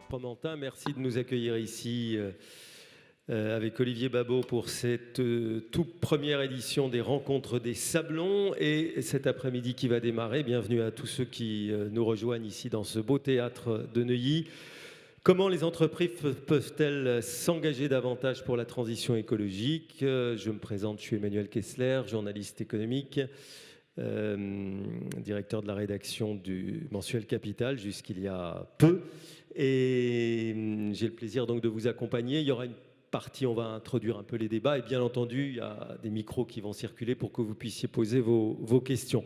Fromentin, merci de nous accueillir ici avec Olivier Babot pour cette toute première édition des Rencontres des Sablons. Et cet après-midi qui va démarrer, bienvenue à tous ceux qui nous rejoignent ici dans ce beau théâtre de Neuilly. Comment les entreprises peuvent-elles s'engager davantage pour la transition écologique? Je me présente, je suis Emmanuel Kessler, journaliste économique, directeur de la rédaction du mensuel Capital jusqu'il y a peu. Et j'ai le plaisir donc de vous accompagner. Il y aura une partie, on va introduire un peu les débats et bien entendu, il y a des micros qui vont circuler pour que vous puissiez poser vos questions.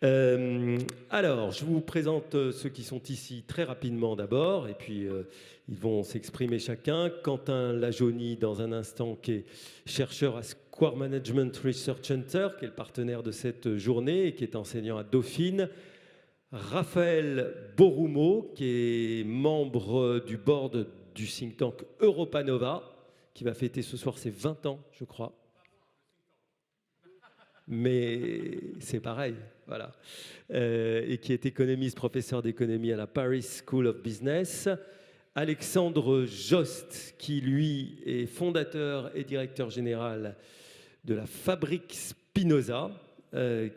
Alors, je vous présente ceux qui sont ici très rapidement d'abord, et puis ils vont s'exprimer chacun. Quentin Lajonie, dans un instant, qui est chercheur à Square Management Research Center, qui est le partenaire de cette journée et qui est enseignant à Dauphine. Raphaël Boroumeau, qui est membre du board du think tank Europanova, qui va fêter ce soir ses 20 ans, je crois. Mais c'est pareil, voilà. Et qui est économiste, professeur d'économie à la Paris School of Business. Alexandre Jost, qui lui est fondateur et directeur général de la Fabrique Spinoza,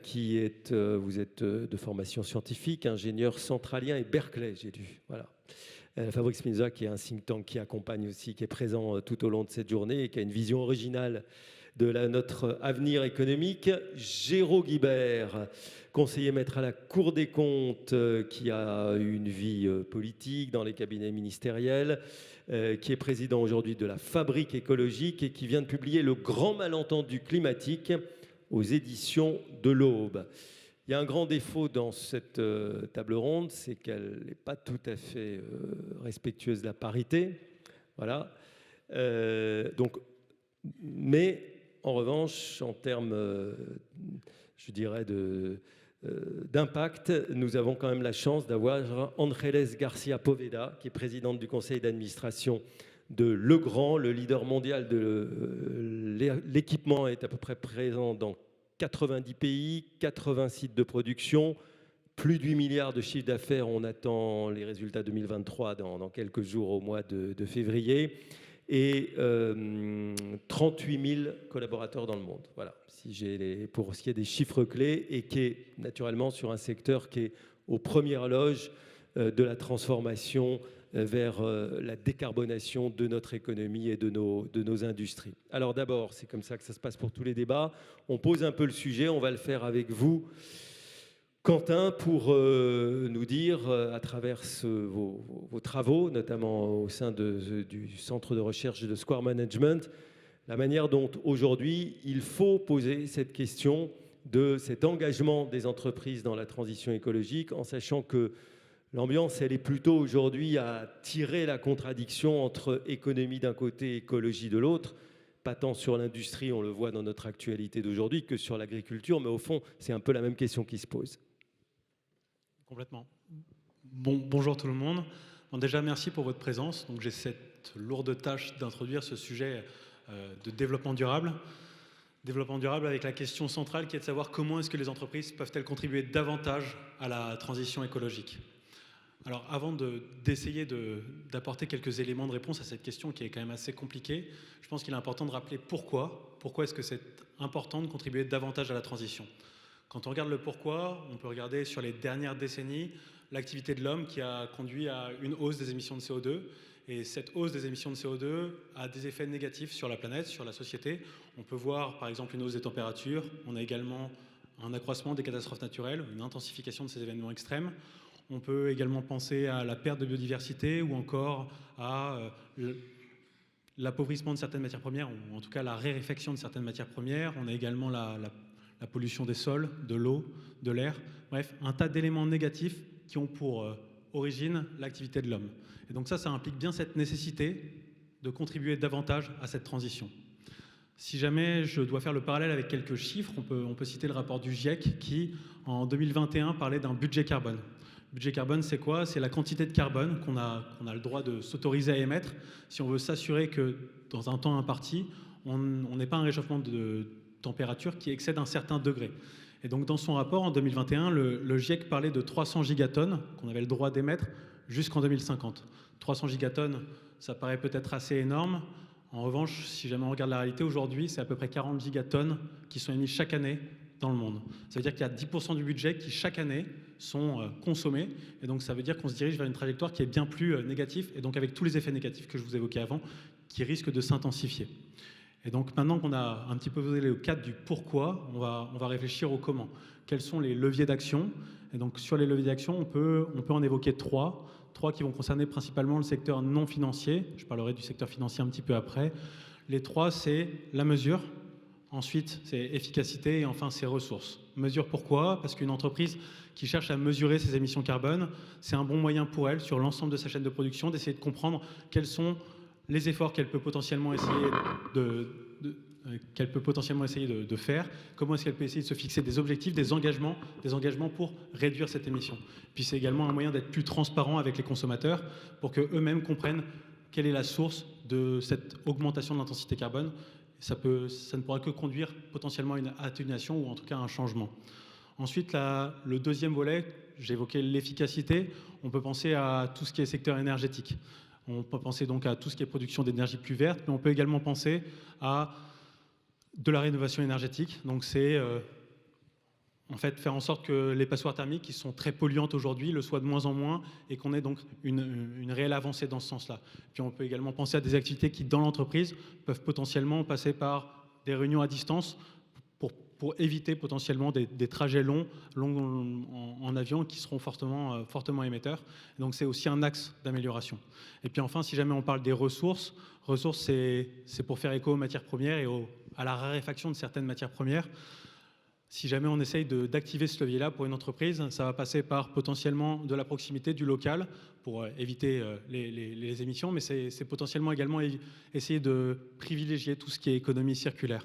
qui est, vous êtes de formation scientifique, ingénieur centralien et Berkeley, j'ai lu, voilà. La Fabrique Spinoza, qui est un think tank qui accompagne aussi, qui est présent tout au long de cette journée et qui a une vision originale de notre avenir économique. Géraud Guibert, conseiller maître à la Cour des comptes, qui a une vie politique dans les cabinets ministériels, qui est président aujourd'hui de la Fabrique écologique et qui vient de publier Le Grand Malentendu climatique aux éditions de l'Aube. Il y a un grand défaut dans cette table ronde, c'est qu'elle n'est pas tout à fait respectueuse de la parité. Voilà. Mais en revanche, en termes, je dirais, d'impact, nous avons quand même la chance d'avoir Ángeles García Poveda, qui est présidente du conseil d'administration de Legrand. Le leader mondial de l'équipement est à peu près présent dans 90 pays, 80 sites de production, plus de 8 milliards de chiffre d'affaires. On attend les résultats 2023 dans quelques jours au mois de février. Et 38 000 collaborateurs dans le monde. Voilà, pour ce qui est des chiffres clés, et qui est naturellement sur un secteur qui est aux premières loges de la transformation vers la décarbonation de notre économie et de nos industries. Alors d'abord, c'est comme ça que ça se passe pour tous les débats. On pose un peu le sujet, on va le faire avec vous, Quentin, pour nous dire, à travers vos travaux, notamment au sein du centre de recherche de Square Management, la manière dont aujourd'hui il faut poser cette question de cet engagement des entreprises dans la transition écologique, en sachant que l'ambiance, elle est plutôt aujourd'hui à tirer la contradiction entre économie d'un côté et écologie de l'autre, pas tant sur l'industrie, on le voit dans notre actualité d'aujourd'hui, que sur l'agriculture, mais au fond, c'est un peu la même question qui se pose. Complètement. Bonjour tout le monde. Bon, déjà, merci pour votre présence. Donc, j'ai cette lourde tâche d'introduire ce sujet de développement durable. Développement durable avec la question centrale qui est de savoir comment est-ce que les entreprises peuvent-elles contribuer davantage à la transition écologique. Alors, avant d'essayer d'apporter quelques éléments de réponse à cette question qui est quand même assez compliquée, je pense qu'il est important de rappeler pourquoi est-ce que c'est important de contribuer davantage à la transition. Quand on regarde le pourquoi, on peut regarder sur les dernières décennies l'activité de l'homme qui a conduit à une hausse des émissions de CO2. Et cette hausse des émissions de CO2 a des effets négatifs sur la planète, sur la société. On peut voir par exemple une hausse des températures. On a également un accroissement des catastrophes naturelles, une intensification de ces événements extrêmes. On peut également penser à la perte de biodiversité ou encore à l'appauvrissement de certaines matières premières, ou en tout cas la raréfaction de certaines matières premières. On a également la pollution des sols, de l'eau, de l'air, bref, un tas d'éléments négatifs qui ont pour origine l'activité de l'homme. Et donc ça implique bien cette nécessité de contribuer davantage à cette transition. Si jamais je dois faire le parallèle avec quelques chiffres, on peut citer le rapport du GIEC qui, en 2021, parlait d'un budget carbone. Le budget carbone, c'est quoi? C'est la quantité de carbone qu'on a le droit de s'autoriser à émettre si on veut s'assurer que, dans un temps imparti, on n'ait pas un réchauffement de température qui excède un certain degré. Et donc dans son rapport en 2021, le GIEC parlait de 300 gigatonnes qu'on avait le droit d'émettre jusqu'en 2050. 300 gigatonnes, ça paraît peut-être assez énorme. En revanche, si jamais on regarde la réalité aujourd'hui, c'est à peu près 40 gigatonnes qui sont émises chaque année dans le monde. Ça veut dire qu'il y a 10% du budget qui chaque année sont consommés. Et donc ça veut dire qu'on se dirige vers une trajectoire qui est bien plus négative, et donc avec tous les effets négatifs que je vous évoquais avant, qui risquent de s'intensifier. Et donc maintenant qu'on a un petit peu posé le cadre du pourquoi, on va réfléchir au comment. Quels sont les leviers d'action? Et donc sur les leviers d'action, on peut en évoquer trois qui vont concerner principalement le secteur non financier. Je parlerai du secteur financier un petit peu après. Les trois, c'est la mesure, ensuite c'est efficacité et enfin c'est ressources. Mesure pourquoi? Parce qu'une entreprise qui cherche à mesurer ses émissions carbone, c'est un bon moyen pour elle, sur l'ensemble de sa chaîne de production, d'essayer de comprendre quels sont les efforts qu'elle peut potentiellement essayer de faire, comment est-ce qu'elle peut essayer de se fixer des objectifs, des engagements pour réduire cette émission. Puis c'est également un moyen d'être plus transparent avec les consommateurs pour qu'eux-mêmes comprennent quelle est la source de cette augmentation de l'intensité carbone. Ça ne pourra que conduire potentiellement à une atténuation ou en tout cas à un changement. Ensuite, le deuxième volet, j'évoquais l'efficacité, on peut penser à tout ce qui est secteur énergétique. On peut penser donc à tout ce qui est production d'énergie plus verte, mais on peut également penser à de la rénovation énergétique. Donc c'est en fait faire en sorte que les passoires thermiques, qui sont très polluantes aujourd'hui, le soient de moins en moins, et qu'on ait donc une réelle avancée dans ce sens-là. Puis on peut également penser à des activités qui, dans l'entreprise, peuvent potentiellement passer par des réunions à distance pour éviter potentiellement des trajets longs en avion qui seront fortement émetteurs. Donc c'est aussi un axe d'amélioration. Et puis enfin, si jamais on parle des ressources, c'est pour faire écho aux matières premières et à la raréfaction de certaines matières premières. Si jamais on essaye d'activer ce levier-là pour une entreprise, ça va passer par potentiellement de la proximité, du local, pour éviter les émissions, mais c'est potentiellement également essayer de privilégier tout ce qui est économie circulaire.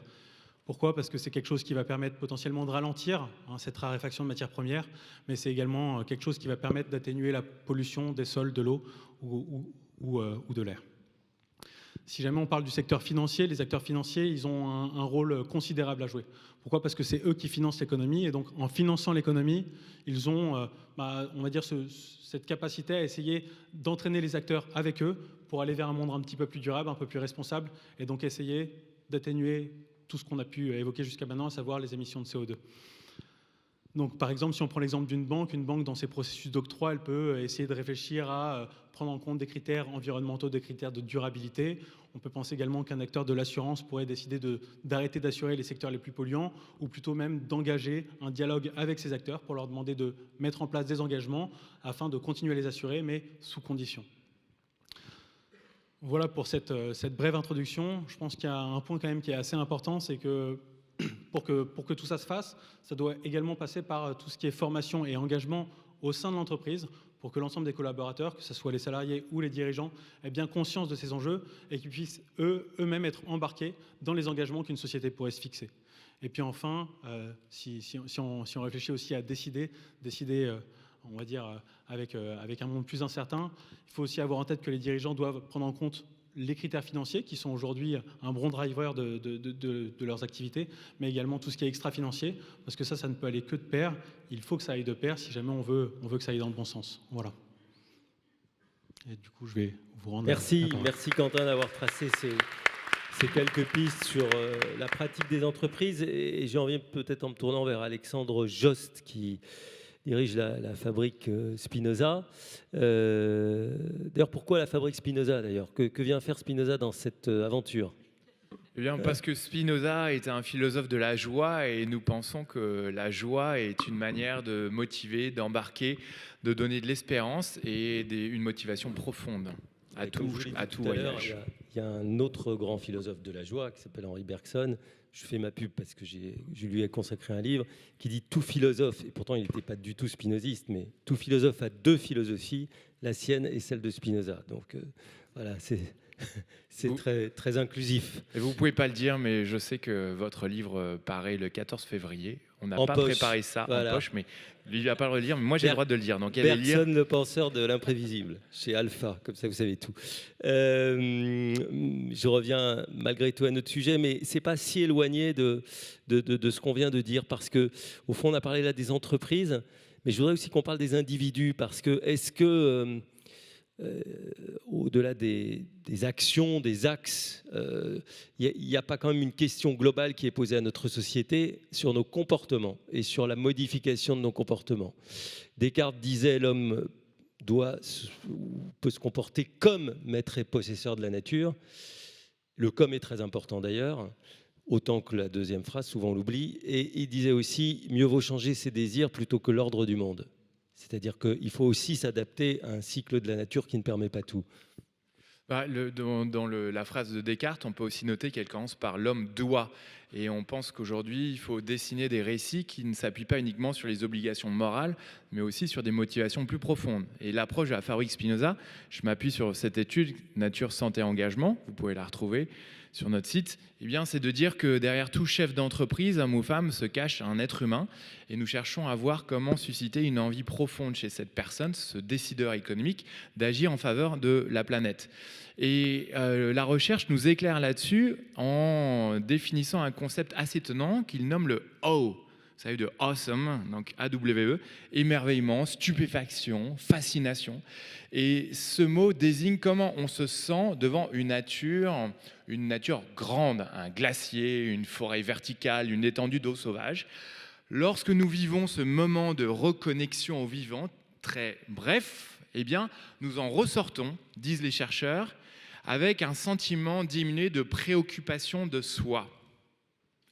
Pourquoi? Parce que c'est quelque chose qui va permettre potentiellement de ralentir cette raréfaction de matières premières, mais c'est également quelque chose qui va permettre d'atténuer la pollution des sols, de l'eau ou de l'air. Si jamais on parle du secteur financier, les acteurs financiers, ils ont un rôle considérable à jouer. Pourquoi? Parce que c'est eux qui financent l'économie, et donc en finançant l'économie, ils ont, on va dire, cette capacité à essayer d'entraîner les acteurs avec eux pour aller vers un monde un petit peu plus durable, un peu plus responsable, et donc essayer d'atténuer tout ce qu'on a pu évoquer jusqu'à maintenant, à savoir les émissions de CO2. Donc, par exemple, si on prend l'exemple d'une banque dans ses processus d'octroi, elle peut essayer de réfléchir à prendre en compte des critères environnementaux, des critères de durabilité. On peut penser également qu'un acteur de l'assurance pourrait décider d'arrêter d'assurer les secteurs les plus polluants, ou plutôt même d'engager un dialogue avec ces acteurs pour leur demander de mettre en place des engagements afin de continuer à les assurer, mais sous conditions. Voilà pour cette brève introduction. Je pense qu'il y a un point quand même qui est assez important, c'est que pour que tout ça se fasse, ça doit également passer par tout ce qui est formation et engagement au sein de l'entreprise, pour que l'ensemble des collaborateurs, que ce soit les salariés ou les dirigeants, aient bien conscience de ces enjeux et qu'ils puissent eux-mêmes être embarqués dans les engagements qu'une société pourrait se fixer. Et puis enfin, si on réfléchit aussi à décider, on va dire, avec un monde plus incertain, il faut aussi avoir en tête que les dirigeants doivent prendre en compte les critères financiers, qui sont aujourd'hui un bon driver de leurs activités, mais également tout ce qui est extra-financier, parce que ça ne peut aller que de pair. Il faut que ça aille de pair si jamais on veut que ça aille dans le bon sens. Voilà. Et du coup, je vais vous rendre... Merci Quentin d'avoir tracé ces quelques pistes sur la pratique des entreprises. Et j'en viens peut-être en me tournant vers Alexandre Jost, qui dirige la fabrique Spinoza. D'ailleurs, pourquoi la fabrique Spinoza d'ailleurs? Que vient faire Spinoza dans cette aventure? Eh bien, parce que Spinoza était un philosophe de la joie, et nous pensons que la joie est une manière de motiver, d'embarquer, de donner de l'espérance et une motivation profonde à tout voyage. Il y a un autre grand philosophe de la joie qui s'appelle Henri Bergson. Je fais ma pub parce que je lui ai consacré un livre qui dit tout philosophe, et pourtant il n'était pas du tout spinoziste, mais tout philosophe a deux philosophies, la sienne et celle de Spinoza. Donc voilà, c'est très, très inclusif. Et vous ne pouvez pas le dire, mais je sais que votre livre paraît le 14 février On n'a En pas poche. préparé ça Voilà. en poche, mais lui, il va pas le lire, mais moi, j'ai le droit de le dire. Donc, allez lire. Bergson, le penseur de l'imprévisible, chez Alpha, comme ça vous savez tout. Je reviens malgré tout à notre sujet, mais c'est pas si éloigné de ce qu'on vient de dire, parce que au fond, on a parlé là des entreprises, mais je voudrais aussi qu'on parle des individus, parce que est-ce que au-delà des actions, des axes, il n'y a pas quand même une question globale qui est posée à notre société sur nos comportements et sur la modification de nos comportements. Descartes disait l'homme peut se comporter comme maître et possesseur de la nature. Le comme est très important d'ailleurs, autant que la deuxième phrase, souvent on l'oublie. Et il disait aussi, mieux vaut changer ses désirs plutôt que l'ordre du monde. C'est-à-dire qu'il faut aussi s'adapter à un cycle de la nature qui ne permet pas tout. Dans la phrase de Descartes, on peut aussi noter qu'elle commence par l'homme doit. Et on pense qu'aujourd'hui, il faut dessiner des récits qui ne s'appuient pas uniquement sur les obligations morales, mais aussi sur des motivations plus profondes. Et l'approche de la Fabrik Spinoza, je m'appuie sur cette étude Nature, Santé, Engagement, vous pouvez la retrouver sur notre site, eh bien, c'est de dire que derrière tout chef d'entreprise, homme ou femme, se cache un être humain. Et nous cherchons à voir comment susciter une envie profonde chez cette personne, ce décideur économique, d'agir en faveur de la planète. Et la recherche nous éclaire là-dessus en définissant un concept assez étonnant qu'il nomme le O. Vous savez, de awesome, donc AWE, émerveillement, stupéfaction, fascination. Et ce mot désigne comment on se sent devant une nature grande, un glacier, une forêt verticale, une étendue d'eau sauvage. Lorsque nous vivons ce moment de reconnexion au vivant, très bref, eh bien, nous en ressortons, disent les chercheurs, avec un sentiment diminué de préoccupation de soi.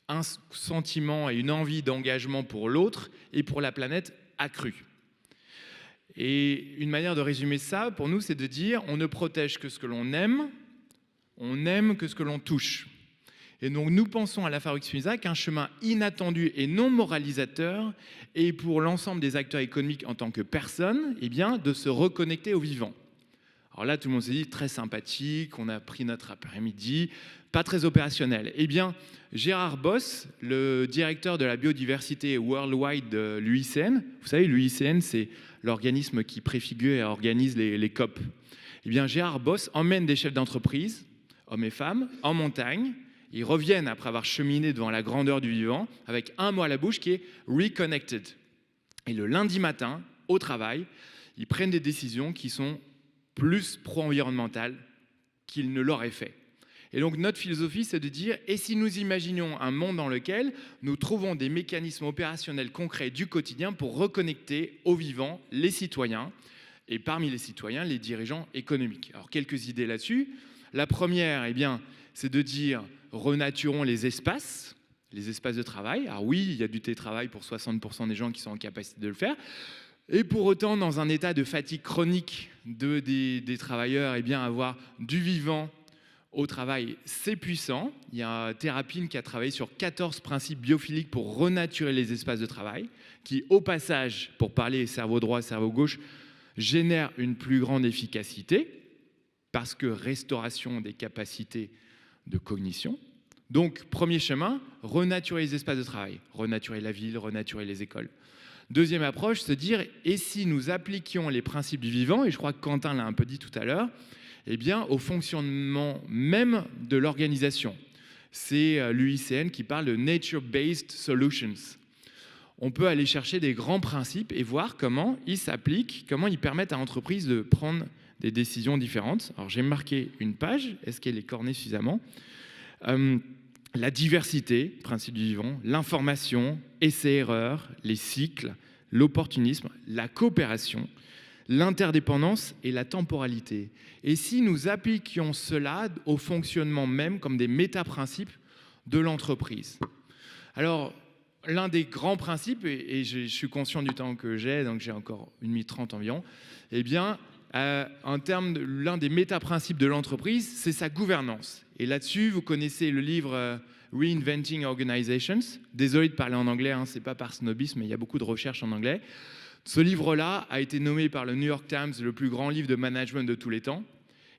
Un sentiment et une envie d'engagement pour l'autre et pour la planète accrue. Et une manière de résumer ça, pour nous, c'est de dire on ne protège que ce que l'on aime, on n'aime que ce que l'on touche. Et donc nous pensons à la Fabrik Spinoza qu'un chemin inattendu et non moralisateur est pour l'ensemble des acteurs économiques en tant que personnes, eh bien, de se reconnecter au vivant. Alors là, tout le monde s'est dit très sympathique, on a pris notre après-midi, pas très opérationnel. Eh bien, Gérard Boss, le directeur de la biodiversité worldwide de l'UICN, vous savez, l'UICN, c'est l'organisme qui préfigure et organise les COP. Eh bien, Gérard Boss emmène des chefs d'entreprise, hommes et femmes, en montagne. Ils reviennent après avoir cheminé devant la grandeur du vivant avec un mot à la bouche qui est « reconnected ». Et le lundi matin, au travail, ils prennent des décisions qui sont plus pro-environnementales qu'ils ne l'auraient fait. Et donc notre philosophie, c'est de dire, et si nous imaginions un monde dans lequel nous trouvons des mécanismes opérationnels concrets du quotidien pour reconnecter au vivant les citoyens, et parmi les citoyens, les dirigeants économiques. Alors quelques idées là-dessus. La première, eh bien, c'est de dire, renaturons les espaces de travail. Alors oui, il y a du télétravail pour 60% des gens qui sont en capacité de le faire. Et pour autant, dans un état de fatigue chronique des travailleurs, eh bien, avoir du vivant au travail, c'est puissant. Il y a Thérapine qui a travaillé sur 14 principes biophiliques pour renaturer les espaces de travail, qui, au passage, pour parler cerveau droit, cerveau gauche, génère une plus grande efficacité, parce que restauration des capacités de cognition. Donc, premier chemin, renaturer les espaces de travail, renaturer la ville, renaturer les écoles. Deuxième approche, se dire, et si nous appliquions les principes du vivant, et je crois que Quentin l'a un peu dit tout à l'heure, eh bien, au fonctionnement même de l'organisation. C'est l'UICN qui parle de Nature-Based Solutions. On peut aller chercher des grands principes et voir comment ils s'appliquent, comment ils permettent à l'entreprise de prendre des décisions différentes. Alors, j'ai marqué une page. Est-ce qu'elle est cornée suffisamment ? La diversité, principe du vivant, l'information, essais-erreurs, les cycles, l'opportunisme, la coopération, l'interdépendance et la temporalité. Et si nous appliquions cela au fonctionnement même comme des méta-principes de l'entreprise ? Alors, l'un des grands principes, et je suis conscient du temps que j'ai, donc j'ai encore 1h30 environ, eh bien, en termes de l'un des méta-principes de l'entreprise, c'est sa gouvernance. Et là-dessus, vous connaissez le livre Reinventing Organizations. Désolé de parler en anglais, hein, c'est pas par snobisme, mais il y a beaucoup de recherches en anglais. Ce livre-là a été nommé par le New York Times le plus grand livre de management de tous les temps.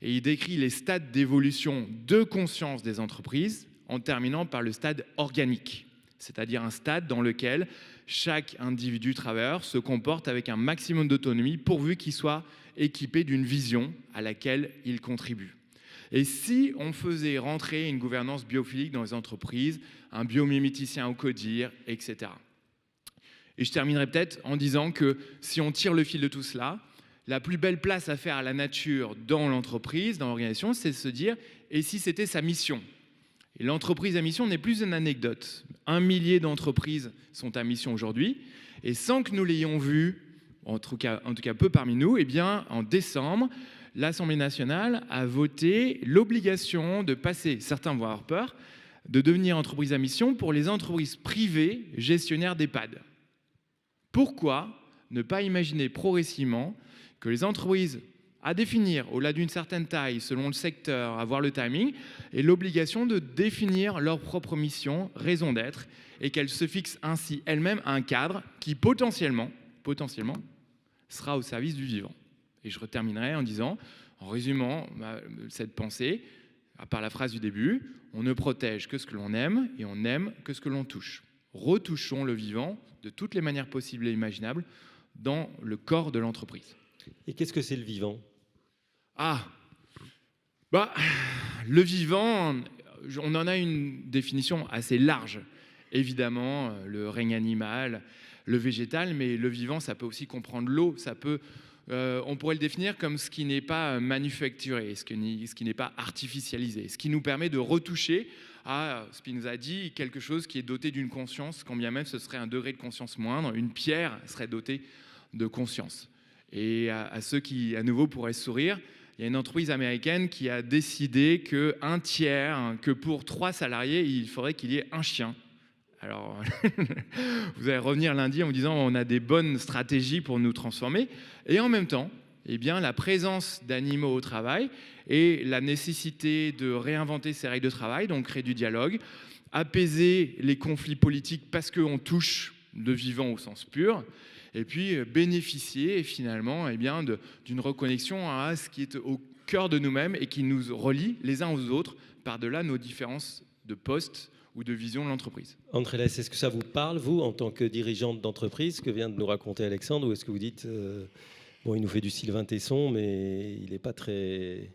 Et il décrit les stades d'évolution de conscience des entreprises en terminant par le stade organique. c'est-à-dire un stade dans lequel chaque individu travailleur se comporte avec un maximum d'autonomie pourvu qu'il soit équipé d'une vision à laquelle il contribue. Et si on faisait rentrer une gouvernance biophilique dans les entreprises, un biomiméticien au CODIR, etc. Et je terminerai peut-être en disant que si on tire le fil de tout cela, la plus belle place à faire à la nature dans l'entreprise, dans l'organisation, c'est de se dire « et si c'était sa mission ?» Et l'entreprise à mission n'est plus une anecdote. 1 millier d'entreprises sont à mission aujourd'hui. Et sans que nous l'ayons vu, en tout cas peu parmi nous, eh bien, en décembre, l'Assemblée nationale a voté l'obligation de passer, certains vont avoir peur, de devenir entreprise à mission pour les entreprises privées gestionnaires d'EHPAD. Pourquoi ne pas imaginer progressivement que les entreprises à définir, au-delà d'une certaine taille, selon le secteur, avoir le timing, et l'obligation de définir leur propre mission, raison d'être, et qu'elles se fixent ainsi elles-mêmes un cadre qui potentiellement, sera au service du vivant. Et je terminerai en disant, en résumant cette pensée, à part la phrase du début, on ne protège que ce que l'on aime, et on n'aime que ce que l'on touche. Retouchons le vivant de toutes les manières possibles et imaginables dans le corps de l'entreprise. Et qu'est-ce que c'est le vivant ? Le vivant, on en a une définition assez large. Évidemment, le règne animal, le végétal, mais le vivant, ça peut aussi comprendre l'eau. On pourrait le définir comme ce qui n'est pas manufacturé, ce qui n'est pas artificialisé, ce qui nous permet de retoucher à, Spinoza dit, quelque chose qui est doté d'une conscience, quand bien même ce serait un degré de conscience moindre. Une pierre serait dotée de conscience. Et à ceux qui, à nouveau, pourraient sourire, il y a une entreprise américaine qui a décidé que pour 3 salariés, il faudrait qu'il y ait un chien. Alors, vous allez revenir lundi en vous disant on a des bonnes stratégies pour nous transformer. Et en même temps, eh bien, la présence d'animaux au travail et la nécessité de réinventer ces règles de travail, donc créer du dialogue, apaiser les conflits politiques parce qu'on touche le vivant au sens pur, et puis bénéficier finalement d'une reconnexion à ce qui est au cœur de nous-mêmes et qui nous relie les uns aux autres par-delà nos différences de poste ou de vision de l'entreprise. André Less, est-ce que ça vous parle, vous, en tant que dirigeante d'entreprise, ce que vient de nous raconter Alexandre, ou est-ce que vous dites, il nous fait du Sylvain Tesson, mais il n'est pas très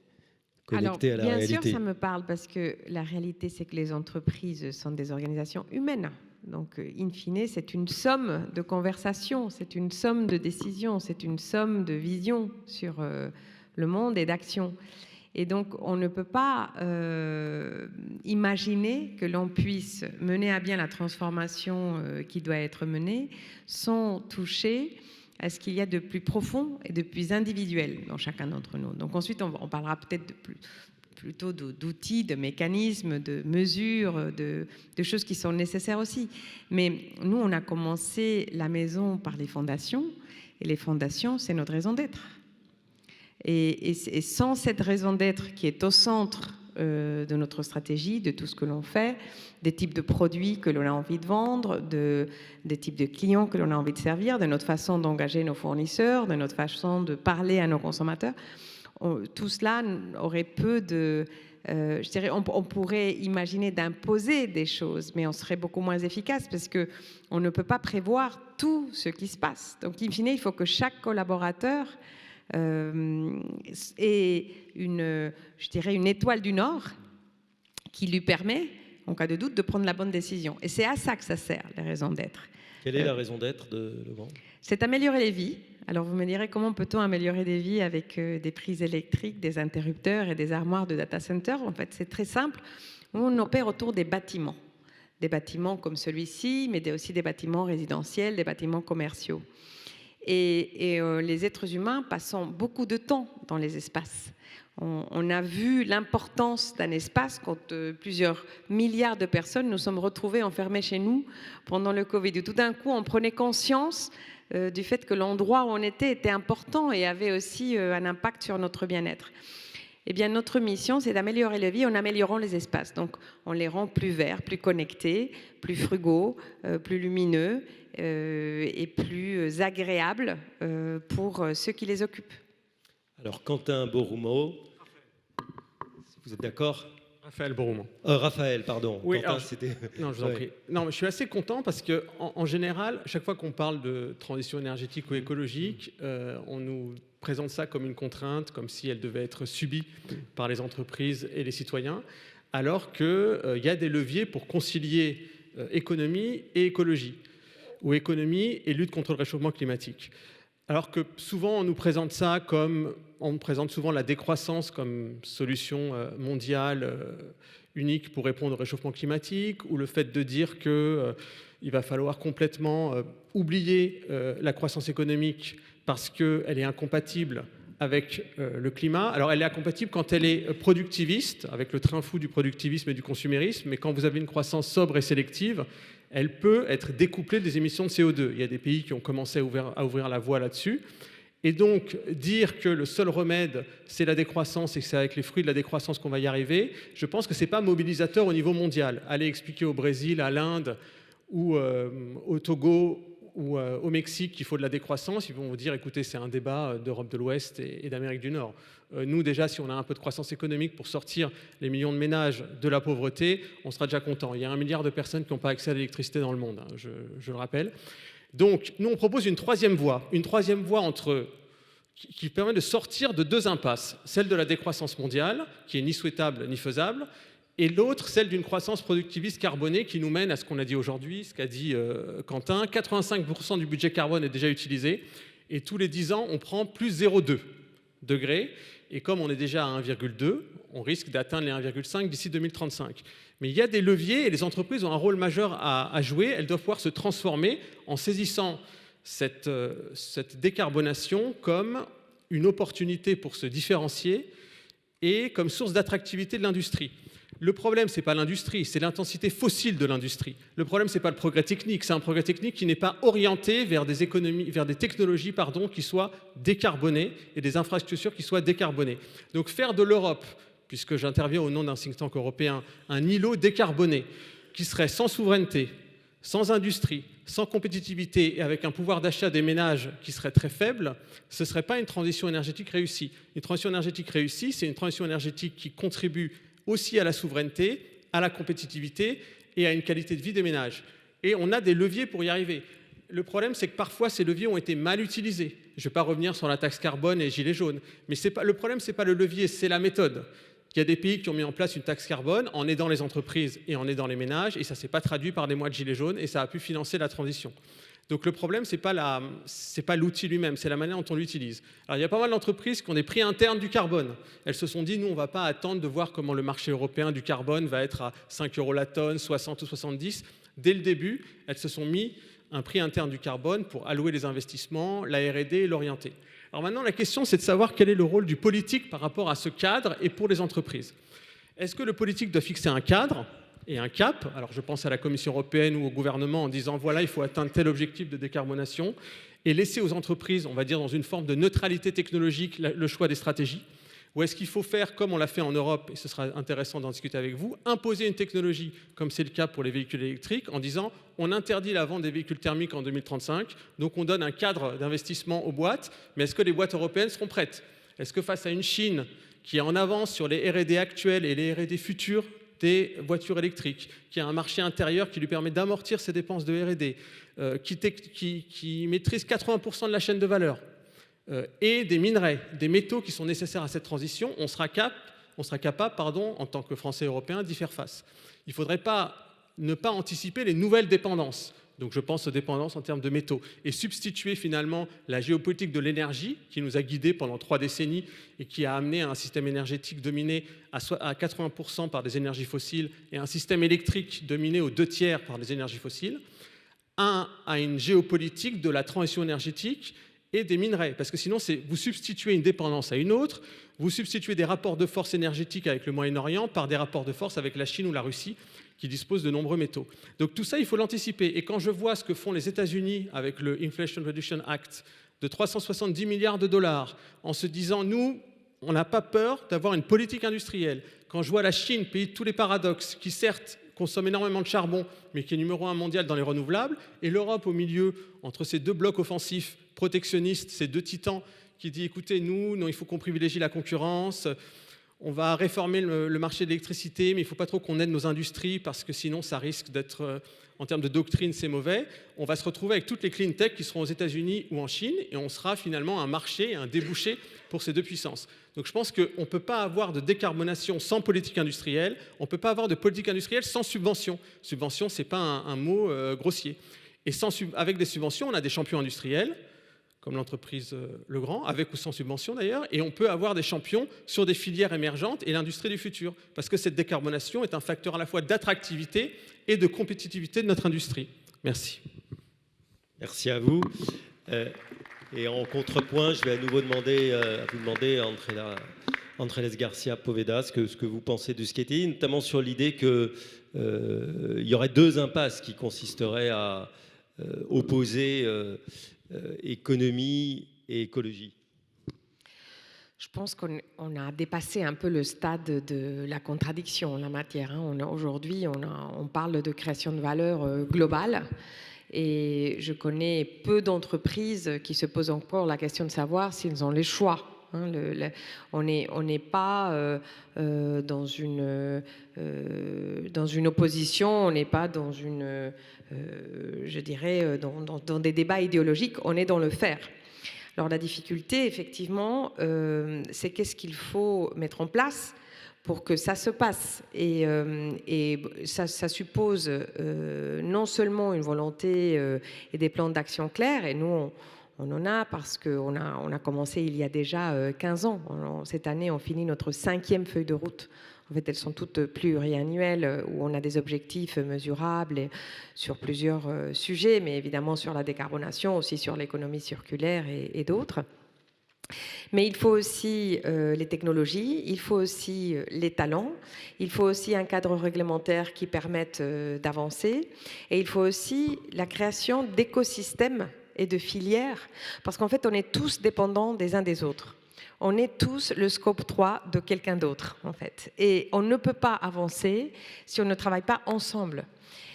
connecté à la réalité ? Bien sûr, ça me parle, parce que la réalité, c'est que les entreprises sont des organisations humaines. Donc, in fine, c'est une somme de conversations, c'est une somme de décisions, c'est une somme de visions sur le monde et d'actions. Et donc, on ne peut pas imaginer que l'on puisse mener à bien la transformation qui doit être menée sans toucher à ce qu'il y a de plus profond et de plus individuel dans chacun d'entre nous. Donc ensuite, on parlera peut-être plutôt d'outils, de mécanismes, de mesures, de choses qui sont nécessaires aussi. Mais nous, on a commencé la maison par les fondations, et les fondations, c'est notre raison d'être. Et sans cette raison d'être qui est au centre de notre stratégie, de tout ce que l'on fait, des types de produits que l'on a envie de vendre, des types de clients que l'on a envie de servir, de notre façon d'engager nos fournisseurs, de notre façon de parler à nos consommateurs, tout cela aurait peu de... je dirais, on pourrait imaginer d'imposer des choses, mais on serait beaucoup moins efficace parce qu'on ne peut pas prévoir tout ce qui se passe. Donc, in fine, il faut que chaque collaborateur ait une étoile du Nord qui lui permet, en cas de doute, de prendre la bonne décision. Et c'est à ça que ça sert, les raisons d'être. Quelle est la raison d'être de Legrand ? C'est améliorer les vies. Alors vous me direz, comment peut-on améliorer des vies avec des prises électriques, des interrupteurs et des armoires de data center ? En fait, c'est très simple. On opère autour des bâtiments. Des bâtiments comme celui-ci, mais aussi des bâtiments résidentiels, des bâtiments commerciaux. Et les êtres humains passant beaucoup de temps dans les espaces. On a vu l'importance d'un espace quand plusieurs milliards de personnes nous sommes retrouvés enfermés chez nous pendant le Covid. Et tout d'un coup, on prenait conscience du fait que l'endroit où on était important et avait aussi un impact sur notre bien-être. Eh bien, notre mission, c'est d'améliorer la vie en améliorant les espaces. Donc, on les rend plus verts, plus connectés, plus frugaux, plus lumineux et plus agréables pour ceux qui les occupent. Alors, Quentin Boroumeau, vous êtes d'accord ? Raphaël Boroumand. Raphaël, pardon. Oui, Quentin, alors, c'était... Non, je vous en prie. Non, mais je suis assez content parce que, en général, chaque fois qu'on parle de transition énergétique ou écologique, on nous présente ça comme une contrainte, comme si elle devait être subie par les entreprises et les citoyens, alors qu'il y a des leviers pour concilier économie et écologie, ou économie et lutte contre le réchauffement climatique. Alors que souvent, on nous présente ça comme... On présente souvent la décroissance comme solution mondiale unique pour répondre au réchauffement climatique, ou le fait de dire qu'il va falloir complètement oublier la croissance économique parce qu'elle est incompatible avec le climat. Alors elle est incompatible quand elle est productiviste, avec le train fou du productivisme et du consumérisme, mais quand vous avez une croissance sobre et sélective, elle peut être découplée des émissions de CO2. Il y a des pays qui ont commencé à ouvrir la voie là-dessus. Et donc, dire que le seul remède, c'est la décroissance et que c'est avec les fruits de la décroissance qu'on va y arriver, je pense que ce n'est pas mobilisateur au niveau mondial. Allez expliquer au Brésil, à l'Inde ou au Togo ou au Mexique qu'il faut de la décroissance, ils vont vous dire, écoutez, c'est un débat d'Europe de l'Ouest et d'Amérique du Nord. Nous, déjà, si on a un peu de croissance économique pour sortir les millions de ménages de la pauvreté, on sera déjà content. Il y a 1 milliard de personnes qui n'ont pas accès à l'électricité dans le monde, hein, je le rappelle. Donc, nous, on propose une troisième voie qui permet de sortir de 2 impasses. Celle de la décroissance mondiale, qui est ni souhaitable ni faisable, et l'autre, celle d'une croissance productiviste carbonée qui nous mène à ce qu'on a dit aujourd'hui, ce qu'a dit Quentin. 85% du budget carbone est déjà utilisé, et tous les 10 ans, on prend plus 0,2 degrés. Et comme on est déjà à 1,2, on risque d'atteindre les 1,5 d'ici 2035. Mais il y a des leviers et les entreprises ont un rôle majeur à jouer. Elles doivent pouvoir se transformer en saisissant cette décarbonation comme une opportunité pour se différencier et comme source d'attractivité de l'industrie. Le problème, ce n'est pas l'industrie, c'est l'intensité fossile de l'industrie. Le problème, ce n'est pas le progrès technique, c'est un progrès technique qui n'est pas orienté vers des technologies qui soient décarbonées et des infrastructures qui soient décarbonées. Donc faire de l'Europe, puisque j'interviens au nom d'un think tank européen, un îlot décarboné qui serait sans souveraineté, sans industrie, sans compétitivité et avec un pouvoir d'achat des ménages qui serait très faible, ce ne serait pas une transition énergétique réussie. Une transition énergétique réussie, c'est une transition énergétique qui contribue aussi à la souveraineté, à la compétitivité et à une qualité de vie des ménages. Et on a des leviers pour y arriver. Le problème, c'est que parfois, ces leviers ont été mal utilisés. Je ne vais pas revenir sur la taxe carbone et les gilets jaunes. Mais le problème, ce n'est pas le levier, c'est la méthode. Il y a des pays qui ont mis en place une taxe carbone en aidant les entreprises et en aidant les ménages, et ça ne s'est pas traduit par des mois de gilets jaunes, et ça a pu financer la transition. Donc le problème, ce n'est pas l'outil lui-même, c'est la manière dont on l'utilise. Alors il y a pas mal d'entreprises qui ont des prix internes du carbone. Elles se sont dit, nous, on ne va pas attendre de voir comment le marché européen du carbone va être à 5 € la tonne, 60 ou 70. Dès le début, elles se sont mis un prix interne du carbone pour allouer les investissements, la R&D et l'orienter. Alors maintenant, la question, c'est de savoir quel est le rôle du politique par rapport à ce cadre et pour les entreprises. Est-ce que le politique doit fixer un cadre et un cap? Alors je pense à la Commission européenne ou au gouvernement en disant voilà, il faut atteindre tel objectif de décarbonation et laisser aux entreprises, on va dire dans une forme de neutralité technologique, le choix des stratégies? Ou est-ce qu'il faut faire comme on l'a fait en Europe, et ce sera intéressant d'en discuter avec vous, imposer une technologie, comme c'est le cas pour les véhicules électriques, en disant on interdit la vente des véhicules thermiques en 2035, donc on donne un cadre d'investissement aux boîtes, mais est-ce que les boîtes européennes seront prêtes? Est-ce que face à une Chine qui est en avance sur les R&D actuels et les R&D futurs des voitures électriques, qui a un marché intérieur qui lui permet d'amortir ses dépenses de R&D, qui maîtrise 80% de la chaîne de valeur, et des minerais, des métaux qui sont nécessaires à cette transition, on sera capable, en tant que Français et Européens, d'y faire face. Il ne faudrait ne pas anticiper les nouvelles dépendances. Donc je pense aux dépendances en termes de métaux. Et substituer finalement la géopolitique de l'énergie, qui nous a guidés pendant 3 décennies et qui a amené à un système énergétique dominé à 80% par des énergies fossiles et un système électrique dominé aux 2/3 par des énergies fossiles, à une géopolitique de la transition énergétique et des minerais, parce que sinon vous substituez une dépendance à une autre, vous substituez des rapports de force énergétiques avec le Moyen-Orient par des rapports de force avec la Chine ou la Russie qui disposent de nombreux métaux. Donc tout ça, il faut l'anticiper. Et quand je vois ce que font les États-Unis avec le Inflation Reduction Act de 370 milliards de dollars, en se disant, nous, on n'a pas peur d'avoir une politique industrielle. Quand je vois la Chine, pays de tous les paradoxes, qui certes consomme énormément de charbon, mais qui est numéro 1 mondial dans les renouvelables, et l'Europe au milieu, entre ces 2 blocs offensifs protectionnistes, ces 2 titans, qui dit, écoutez, nous, non, il faut qu'on privilégie la concurrence, on va réformer le marché de l'électricité, mais il ne faut pas trop qu'on aide nos industries parce que sinon ça risque d'être, en termes de doctrine, c'est mauvais. On va se retrouver avec toutes les clean tech qui seront aux États-Unis ou en Chine et on sera finalement un marché, un débouché pour ces deux puissances. Donc je pense qu'on ne peut pas avoir de décarbonation sans politique industrielle, on ne peut pas avoir de politique industrielle sans subvention. Subvention, ce n'est pas un mot grossier. Et avec des subventions, on a des champions industriels, comme l'entreprise Legrand, avec ou sans subvention d'ailleurs, et on peut avoir des champions sur des filières émergentes et l'industrie du futur, parce que cette décarbonation est un facteur à la fois d'attractivité et de compétitivité de notre industrie. Merci. Merci à vous. Et en contrepoint, je vais à nouveau vous demander, Andrés Garcia Poveda, ce que vous pensez de ce qui a été dit, notamment sur l'idée qu'il y aurait deux impasses qui consisteraient à opposer économie et écologie. Je pense qu'on a dépassé un peu le stade de la contradiction en la matière. Aujourd'hui, on parle de création de valeur globale. Et je connais peu d'entreprises qui se posent encore la question de savoir s'ils ont les choix. On n'est pas dans une opposition, on n'est pas dans je dirais, dans des débats idéologiques, on est dans le faire. Alors la difficulté, effectivement, c'est qu'est-ce qu'il faut mettre en place pour que ça se passe. Et ça suppose non seulement une volonté et des plans d'action clairs, et nous, on en a parce qu'on a commencé il y a déjà 15 ans. Cette année, on finit notre 5e feuille de route. En fait, elles sont toutes pluriannuelles, où on a des objectifs mesurables sur plusieurs sujets, mais évidemment sur la décarbonation, aussi sur l'économie circulaire et d'autres. Mais il faut aussi les technologies, il faut aussi les talents, il faut aussi un cadre réglementaire qui permette d'avancer, et il faut aussi la création d'écosystèmes et de filières, parce qu'en fait, on est tous dépendants des uns des autres. On est tous le scope 3 de quelqu'un d'autre, en fait. Et on ne peut pas avancer si on ne travaille pas ensemble.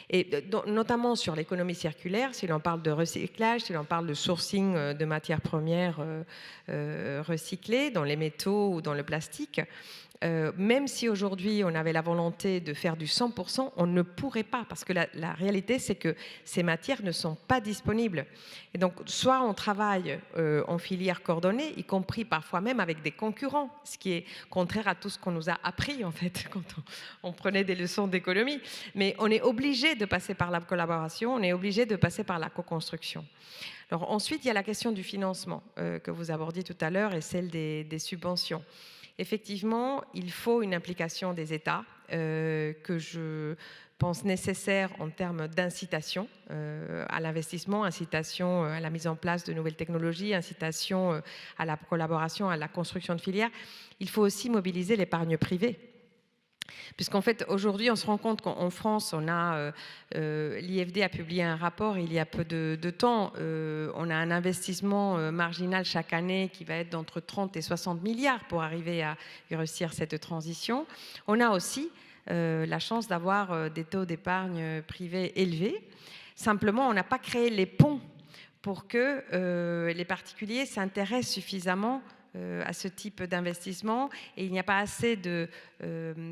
Et notamment sur l'économie circulaire, si l'on parle de recyclage, si l'on parle de sourcing de matières premières recyclées dans les métaux ou dans le plastique, même si aujourd'hui on avait la volonté de faire du 100%, on ne pourrait pas, parce que la réalité c'est que ces matières ne sont pas disponibles. Et donc soit on travaille en filière coordonnée, y compris parfois même avec des concurrents, ce qui est contraire à tout ce qu'on nous a appris en fait quand on prenait des leçons d'économie. Mais on est obligé de passer par la collaboration, on est obligé de passer par la co-construction. Alors ensuite il y a la question du financement que vous abordiez tout à l'heure et celle des subventions. Effectivement, il faut une implication des États que je pense nécessaire en termes d'incitation à l'investissement, incitation à la mise en place de nouvelles technologies, incitation à la collaboration, à la construction de filières. Il faut aussi mobiliser l'épargne privée. Puisqu'en fait, aujourd'hui, on se rend compte qu'en France, l'IFD a publié un rapport il y a peu de temps. On a un investissement marginal chaque année qui va être d'entre 30 et 60 milliards pour arriver à réussir cette transition. On a aussi la chance d'avoir des taux d'épargne privée élevés. Simplement, on n'a pas créé les ponts pour que les particuliers s'intéressent suffisamment à ce type d'investissement, et il n'y a pas assez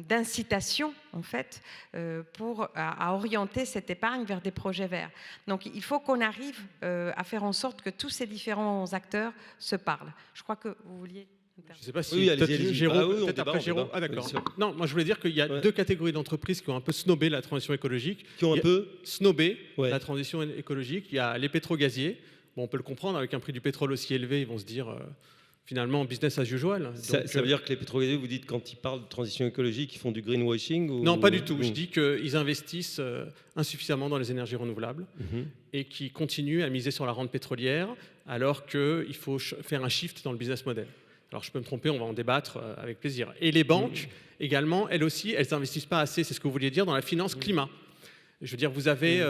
d'incitation en fait à orienter cette épargne vers des projets verts. Donc il faut qu'on arrive à faire en sorte que tous ces différents acteurs se parlent. Je crois que vous vouliez... Je ne sais pas si oui, allez-y. Jérôme, peut-être après Jérôme. Ah d'accord. Non, moi je voulais dire qu'il y a deux catégories d'entreprises qui ont un peu snobé la transition écologique. Qui ont un peu snobé la transition écologique. Il y a les pétrogaziers. Bon, on peut le comprendre, avec un prix du pétrole aussi élevé, ils vont se dire finalement business as usual. Ça veut dire que les pétrogaziers, vous dites, quand ils parlent de transition écologique, ils font du greenwashing ou... Non, pas du tout. Je dis qu'ils investissent insuffisamment dans les énergies renouvelables et qu'ils continuent à miser sur la rente pétrolière alors qu'il faut faire un shift dans le business model. Alors je peux me tromper, on va en débattre avec plaisir. Et les banques également, elles aussi, elles n'investissent pas assez, c'est ce que vous vouliez dire, dans la finance climat. Je veux dire, vous avez...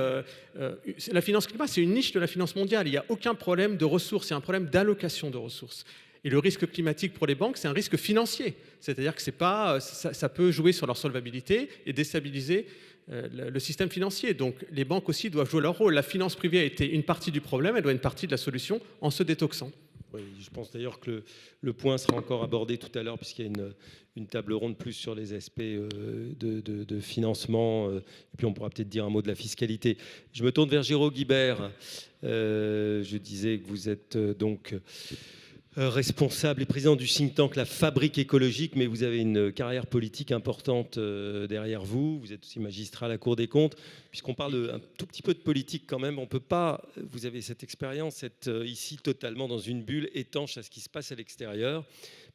la finance climat, c'est une niche de la finance mondiale. Il n'y a aucun problème de ressources, c'est un problème d'allocation de ressources. Et le risque climatique pour les banques, c'est un risque financier. C'est-à-dire que ça peut jouer sur leur solvabilité et déstabiliser le système financier. Donc les banques aussi doivent jouer leur rôle. La finance privée a été une partie du problème, elle doit être une partie de la solution en se détoxant. Oui, je pense d'ailleurs que le point sera encore abordé tout à l'heure, puisqu'il y a une table ronde plus sur les aspects de financement. Et puis on pourra peut-être dire un mot de la fiscalité. Je me tourne vers Géraud Guibert. Je disais que vous êtes donc responsable et président du think tank La Fabrique écologique, mais vous avez une carrière politique importante derrière vous. Vous êtes aussi magistrat à la Cour des comptes. Puisqu'on parle un tout petit peu de politique quand même, on ne peut pas, vous avez cette expérience, être ici totalement dans une bulle étanche à ce qui se passe à l'extérieur.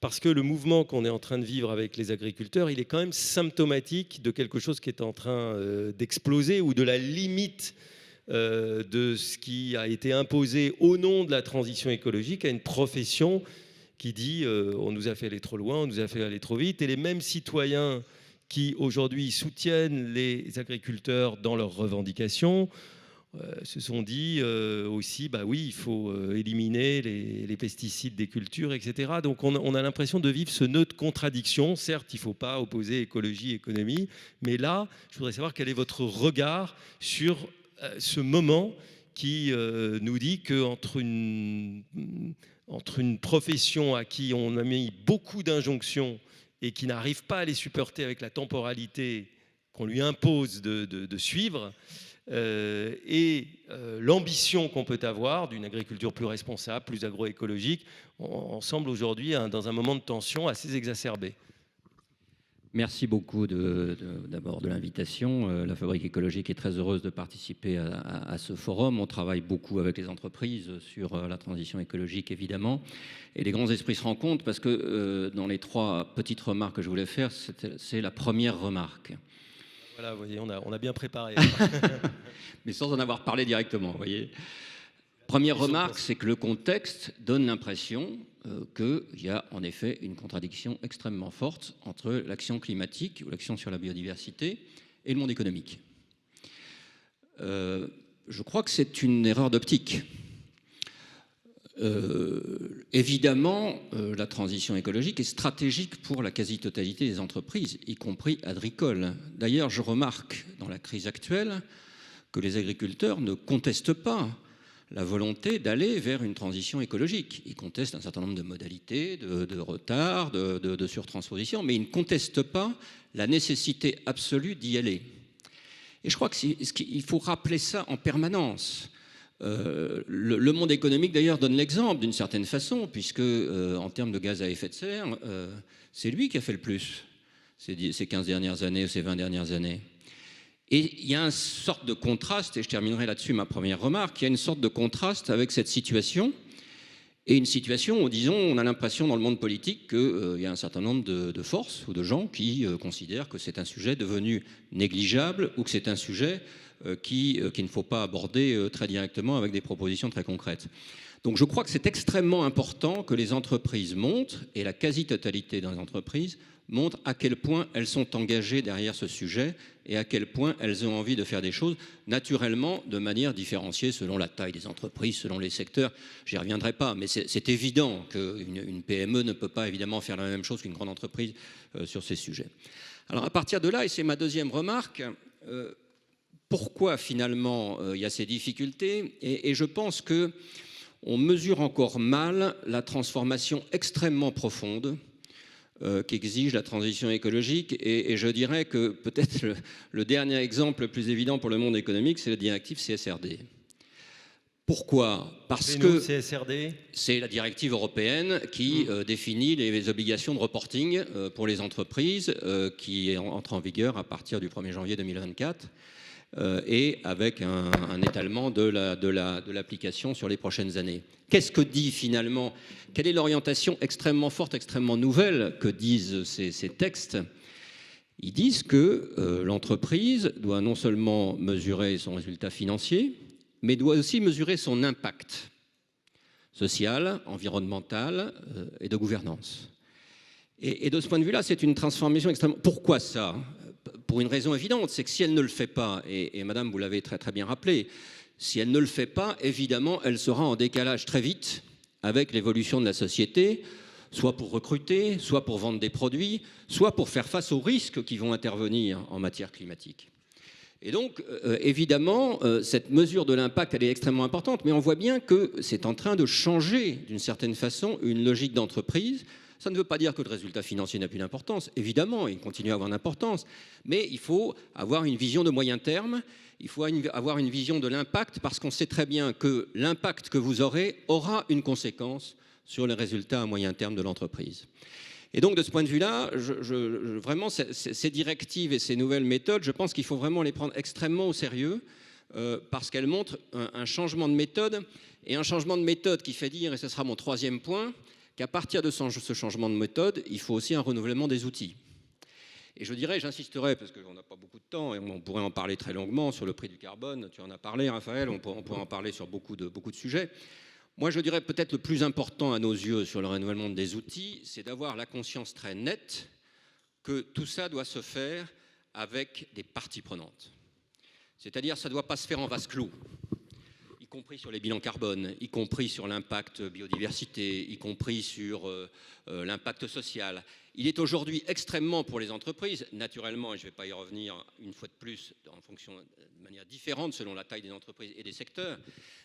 Parce que le mouvement qu'on est en train de vivre avec les agriculteurs, il est quand même symptomatique de quelque chose qui est en train d'exploser ou de la limite de ce qui a été imposé au nom de la transition écologique à une profession qui dit on nous a fait aller trop loin, on nous a fait aller trop vite. Et les mêmes citoyens qui aujourd'hui soutiennent les agriculteurs dans leurs revendications se sont dit aussi, bah oui, il faut éliminer les pesticides des cultures, etc. Donc on a l'impression de vivre ce nœud de contradiction. Certes, il ne faut pas opposer écologie et économie, mais là, je voudrais savoir quel est votre regard sur ce moment qui nous dit qu'entre une profession à qui on a mis beaucoup d'injonctions et qui n'arrive pas à les supporter avec la temporalité qu'on lui impose de suivre, et l'ambition qu'on peut avoir d'une agriculture plus responsable, plus agroécologique, on semble aujourd'hui dans un moment de tension assez exacerbé. Merci beaucoup d'abord de l'invitation. La Fabrique écologique est très heureuse de participer à ce forum. On travaille beaucoup avec les entreprises sur la transition écologique, évidemment. Et les grands esprits se rencontrent parce que dans les 3 petites remarques que je voulais faire, c'est la première remarque. Voilà, vous voyez, on a bien préparé. Mais sans en avoir parlé directement, vous voyez. Première remarque, c'est que le contexte donne l'impression qu'il y a en effet une contradiction extrêmement forte entre l'action climatique ou l'action sur la biodiversité et le monde économique. Je crois que c'est une erreur d'optique. Évidemment, la transition écologique est stratégique pour la quasi-totalité des entreprises, y compris agricoles. D'ailleurs, je remarque dans la crise actuelle que les agriculteurs ne contestent pas la volonté d'aller vers une transition écologique. Ils contestent un certain nombre de modalités, de retard, de surtransposition, mais ils ne contestent pas la nécessité absolue d'y aller. Et je crois qu'il faut rappeler ça en permanence. Le monde économique, d'ailleurs, donne l'exemple d'une certaine façon, puisque en termes de gaz à effet de serre, c'est lui qui a fait le plus ces 15 dernières années ou ces 20 dernières années. Et il y a une sorte de contraste, et je terminerai là-dessus ma première remarque, il y a une sorte de contraste avec cette situation, et une situation où, disons, on a l'impression dans le monde politique qu'il y a un certain nombre de forces ou de gens qui considèrent que c'est un sujet devenu négligeable ou que c'est un sujet qu'il ne faut pas aborder très directement avec des propositions très concrètes. Donc je crois que c'est extrêmement important que les entreprises montrent, et la quasi-totalité des entreprises montrent à quel point elles sont engagées derrière ce sujet et à quel point elles ont envie de faire des choses, naturellement de manière différenciée selon la taille des entreprises, selon les secteurs. J'y reviendrai pas, mais c'est évident qu'une PME ne peut pas évidemment faire la même chose qu'une grande entreprise sur ces sujets. Alors à partir de là, et c'est ma deuxième remarque, pourquoi finalement il y a ces difficultés, et je pense qu'on mesure encore mal la transformation extrêmement profonde qu'exige la transition écologique, et je dirais que peut-être le dernier exemple le plus évident pour le monde économique, c'est la directive CSRD. Pourquoi ? Parce que CSRD, c'est la directive européenne qui définit les obligations de reporting pour les entreprises, qui entre en vigueur à partir du 1er janvier 2024. Et avec un étalement de l'application sur les prochaines années. Qu'est-ce que dit finalement ? Quelle est l'orientation extrêmement forte, extrêmement nouvelle que disent ces textes ? Ils disent que l'entreprise doit non seulement mesurer son résultat financier, mais doit aussi mesurer son impact social, environnemental et de gouvernance. Et de ce point de vue-là, c'est une transformation extrêmement... Pourquoi ça ? Pour une raison évidente, c'est que si elle ne le fait pas, et madame, vous l'avez très très bien rappelé, si elle ne le fait pas, évidemment, elle sera en décalage très vite avec l'évolution de la société, soit pour recruter, soit pour vendre des produits, soit pour faire face aux risques qui vont intervenir en matière climatique. Et donc, évidemment, cette mesure de l'impact, elle est extrêmement importante, mais on voit bien que c'est en train de changer, d'une certaine façon, une logique d'entreprise. Ça ne veut pas dire que le résultat financier n'a plus d'importance. Évidemment, il continue à avoir d'importance, mais il faut avoir une vision de moyen terme, il faut avoir une vision de l'impact, parce qu'on sait très bien que l'impact que vous aurez aura une conséquence sur les résultats à moyen terme de l'entreprise. Et donc, de ce point de vue-là, vraiment, ces directives et ces nouvelles méthodes, je pense qu'il faut vraiment les prendre extrêmement au sérieux parce qu'elles montrent un changement de méthode et un changement de méthode qui fait dire, et ce sera mon troisième point, qu'à partir de ce changement de méthode, il faut aussi un renouvellement des outils. Et je dirais, j'insisterai, parce qu'on n'a pas beaucoup de temps et on pourrait en parler très longuement sur le prix du carbone, tu en as parlé, Raphaël, on pourrait en parler sur beaucoup de sujets. Moi, je dirais peut-être le plus important à nos yeux sur le renouvellement des outils, c'est d'avoir la conscience très nette que tout ça doit se faire avec des parties prenantes. C'est-à-dire, ça ne doit pas se faire en vase clos, y compris sur les bilans carbone, y compris sur l'impact biodiversité, y compris sur l'impact social. Il est aujourd'hui extrêmement pour les entreprises, naturellement, et je ne vais pas y revenir une fois de plus, en fonction de manière différente selon la taille des entreprises et des secteurs,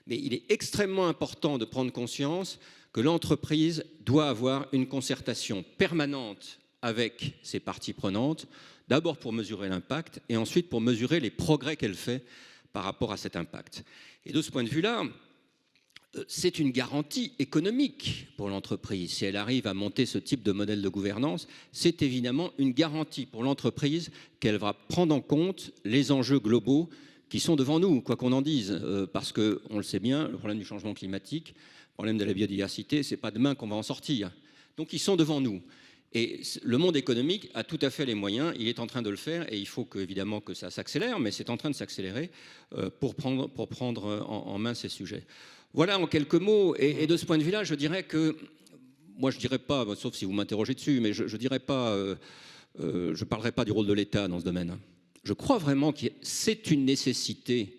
mais il est extrêmement important de prendre conscience que l'entreprise doit avoir une concertation permanente avec ses parties prenantes, d'abord pour mesurer l'impact et ensuite pour mesurer les progrès qu'elle fait par rapport à cet impact. Et de ce point de vue-là, c'est une garantie économique pour l'entreprise. Si elle arrive à monter ce type de modèle de gouvernance, c'est évidemment une garantie pour l'entreprise qu'elle va prendre en compte les enjeux globaux qui sont devant nous, quoi qu'on en dise. Parce qu'on le sait bien, le problème du changement climatique, le problème de la biodiversité, ce n'est pas demain qu'on va en sortir. Donc ils sont devant nous. Et le monde économique a tout à fait les moyens, il est en train de le faire et il faut évidemment que ça s'accélère, mais c'est en train de s'accélérer pour prendre en main ces sujets. Voilà en quelques mots, et de ce point de vue-là, je dirais que, moi je ne dirais pas, sauf si vous m'interrogez dessus, mais je dirais pas, je parlerai pas du rôle de l'État dans ce domaine. Je crois vraiment que c'est une nécessité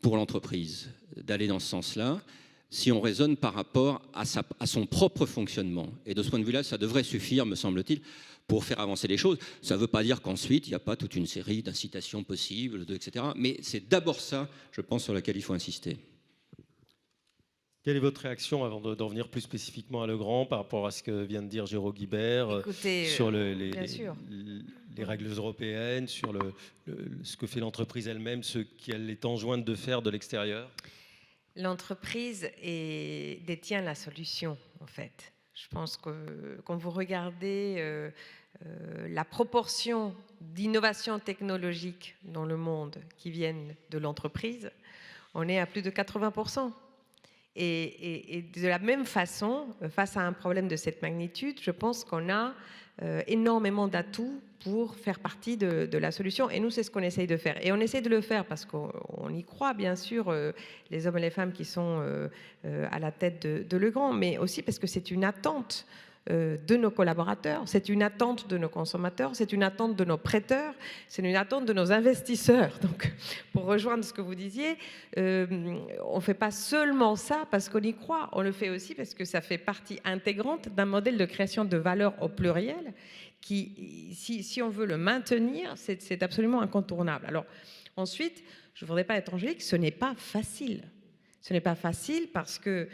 pour l'entreprise d'aller dans ce sens-là, si on raisonne par rapport à son propre fonctionnement. Et de ce point de vue-là, ça devrait suffire, me semble-t-il, pour faire avancer les choses. Ça ne veut pas dire qu'ensuite, il n'y a pas toute une série d'incitations possibles, etc. Mais c'est d'abord ça, je pense, sur laquelle il faut insister. Quelle est votre réaction, avant d'en venir plus spécifiquement à Legrand, par rapport à ce que vient de dire Géraud Guibert sur les règles européennes, sur ce que fait l'entreprise elle-même, ce qu'elle est enjointe de faire de l'extérieur? L'entreprise détient la solution, en fait. Je pense que quand vous regardez la proportion d'innovations technologiques dans le monde qui viennent de l'entreprise, on est à plus de 80%. Et de la même façon, face à un problème de cette magnitude, je pense qu'on a énormément d'atouts pour faire partie de la solution. Et nous, c'est ce qu'on essaye de faire. Et on essaie de le faire parce qu'on y croit, bien sûr, les hommes et les femmes qui sont à la tête de Legrand, mais aussi parce que c'est une attente de nos collaborateurs, c'est une attente de nos consommateurs, c'est une attente de nos prêteurs, c'est une attente de nos investisseurs. Donc, pour rejoindre ce que vous disiez, on ne fait pas seulement ça parce qu'on y croit, on le fait aussi parce que ça fait partie intégrante d'un modèle de création de valeur au pluriel qui, si on veut le maintenir, c'est absolument incontournable. Alors, ensuite, je ne voudrais pas être angélique, ce n'est pas facile. Ce n'est pas facile parce que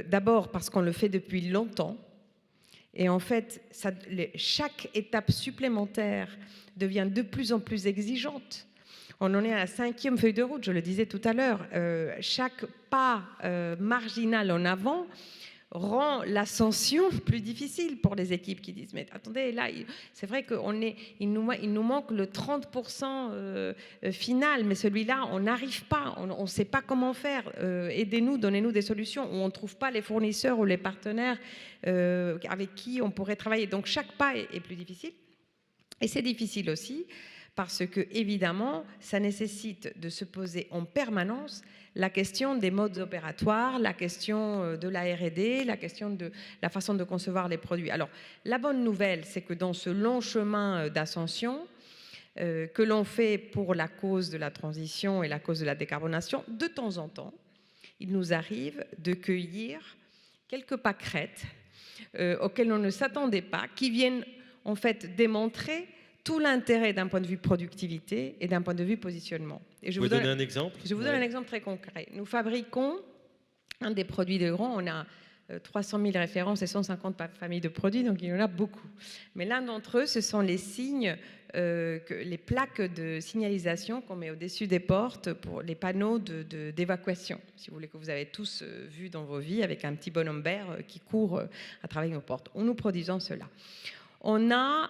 d'abord parce qu'on le fait depuis longtemps et en fait chaque étape supplémentaire devient de plus en plus exigeante. On en est à la 5e feuille de route, je le disais tout à l'heure. Chaque pas marginal en avant rend l'ascension plus difficile pour les équipes qui disent mais attendez, là c'est vrai qu'il nous manque le 30% final, mais celui-là on n'arrive pas, on ne sait pas comment faire, aidez-nous, donnez-nous des solutions, ou on ne trouve pas les fournisseurs ou les partenaires avec qui on pourrait travailler. Donc chaque pas est plus difficile, et c'est difficile aussi parce que évidemment ça nécessite de se poser en permanence la question des modes opératoires, la question de la R&D, la question de la façon de concevoir les produits. Alors, la bonne nouvelle, c'est que dans ce long chemin d'ascension que l'on fait pour la cause de la transition et la cause de la décarbonation, de temps en temps, il nous arrive de cueillir quelques pâquerettes auxquelles on ne s'attendait pas, qui viennent en fait démontrer tout l'intérêt d'un point de vue productivité et d'un point de vue positionnement. Et vous pouvez donner un exemple? Je vous donne un exemple très concret. Nous fabriquons un des produits de Grand, on a 300 000 références et 150 familles de produits, donc il y en a beaucoup. Mais l'un d'entre eux, ce sont les signes, les plaques de signalisation qu'on met au-dessus des portes pour les panneaux d'évacuation, si vous voulez, que vous avez tous vu dans vos vies, avec un petit bonhomme vert qui court à travers nos portes. Nous produisons cela. On a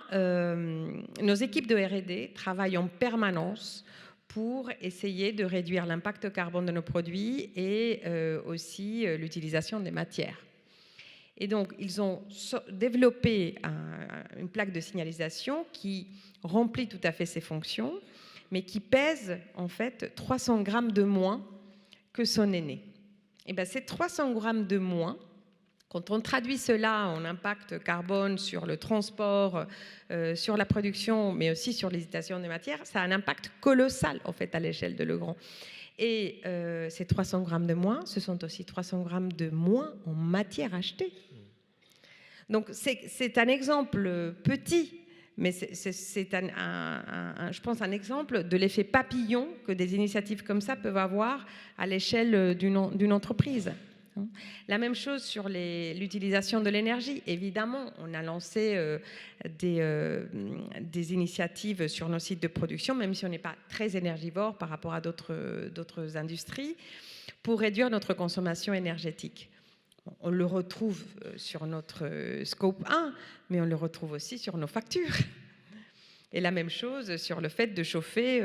nos équipes de R&D travaillent en permanence pour essayer de réduire l'impact carbone de nos produits et aussi l'utilisation des matières. Et donc, ils ont développé une plaque de signalisation qui remplit tout à fait ses fonctions, mais qui pèse en fait 300 grammes de moins que son aîné. Et bien, ces 300 grammes de moins, quand on traduit cela en impact carbone sur le transport, sur la production, mais aussi sur l'hésitation des matières, ça a un impact colossal en fait à l'échelle de Legrand. Et ces 300 grammes de moins, ce sont aussi 300 grammes de moins en matière achetée. Donc c'est un exemple petit, mais c'est je pense un exemple de l'effet papillon que des initiatives comme ça peuvent avoir à l'échelle d'une entreprise. La même chose sur l'utilisation de l'énergie. Évidemment, on a lancé des initiatives sur nos sites de production, même si on n'est pas très énergivore par rapport à d'autres industries, pour réduire notre consommation énergétique. On le retrouve sur notre scope 1, mais on le retrouve aussi sur nos factures. Et la même chose sur le fait de chauffer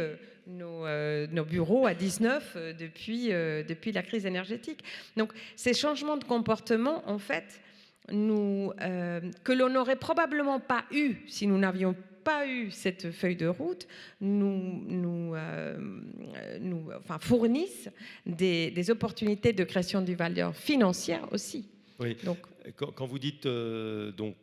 nos bureaux à 19 depuis la crise énergétique. Donc ces changements de comportement, en fait, que l'on n'aurait probablement pas eu si nous n'avions pas eu cette feuille de route, fournissent des opportunités de création de valeur financière aussi. Oui. Donc, quand vous dites que vous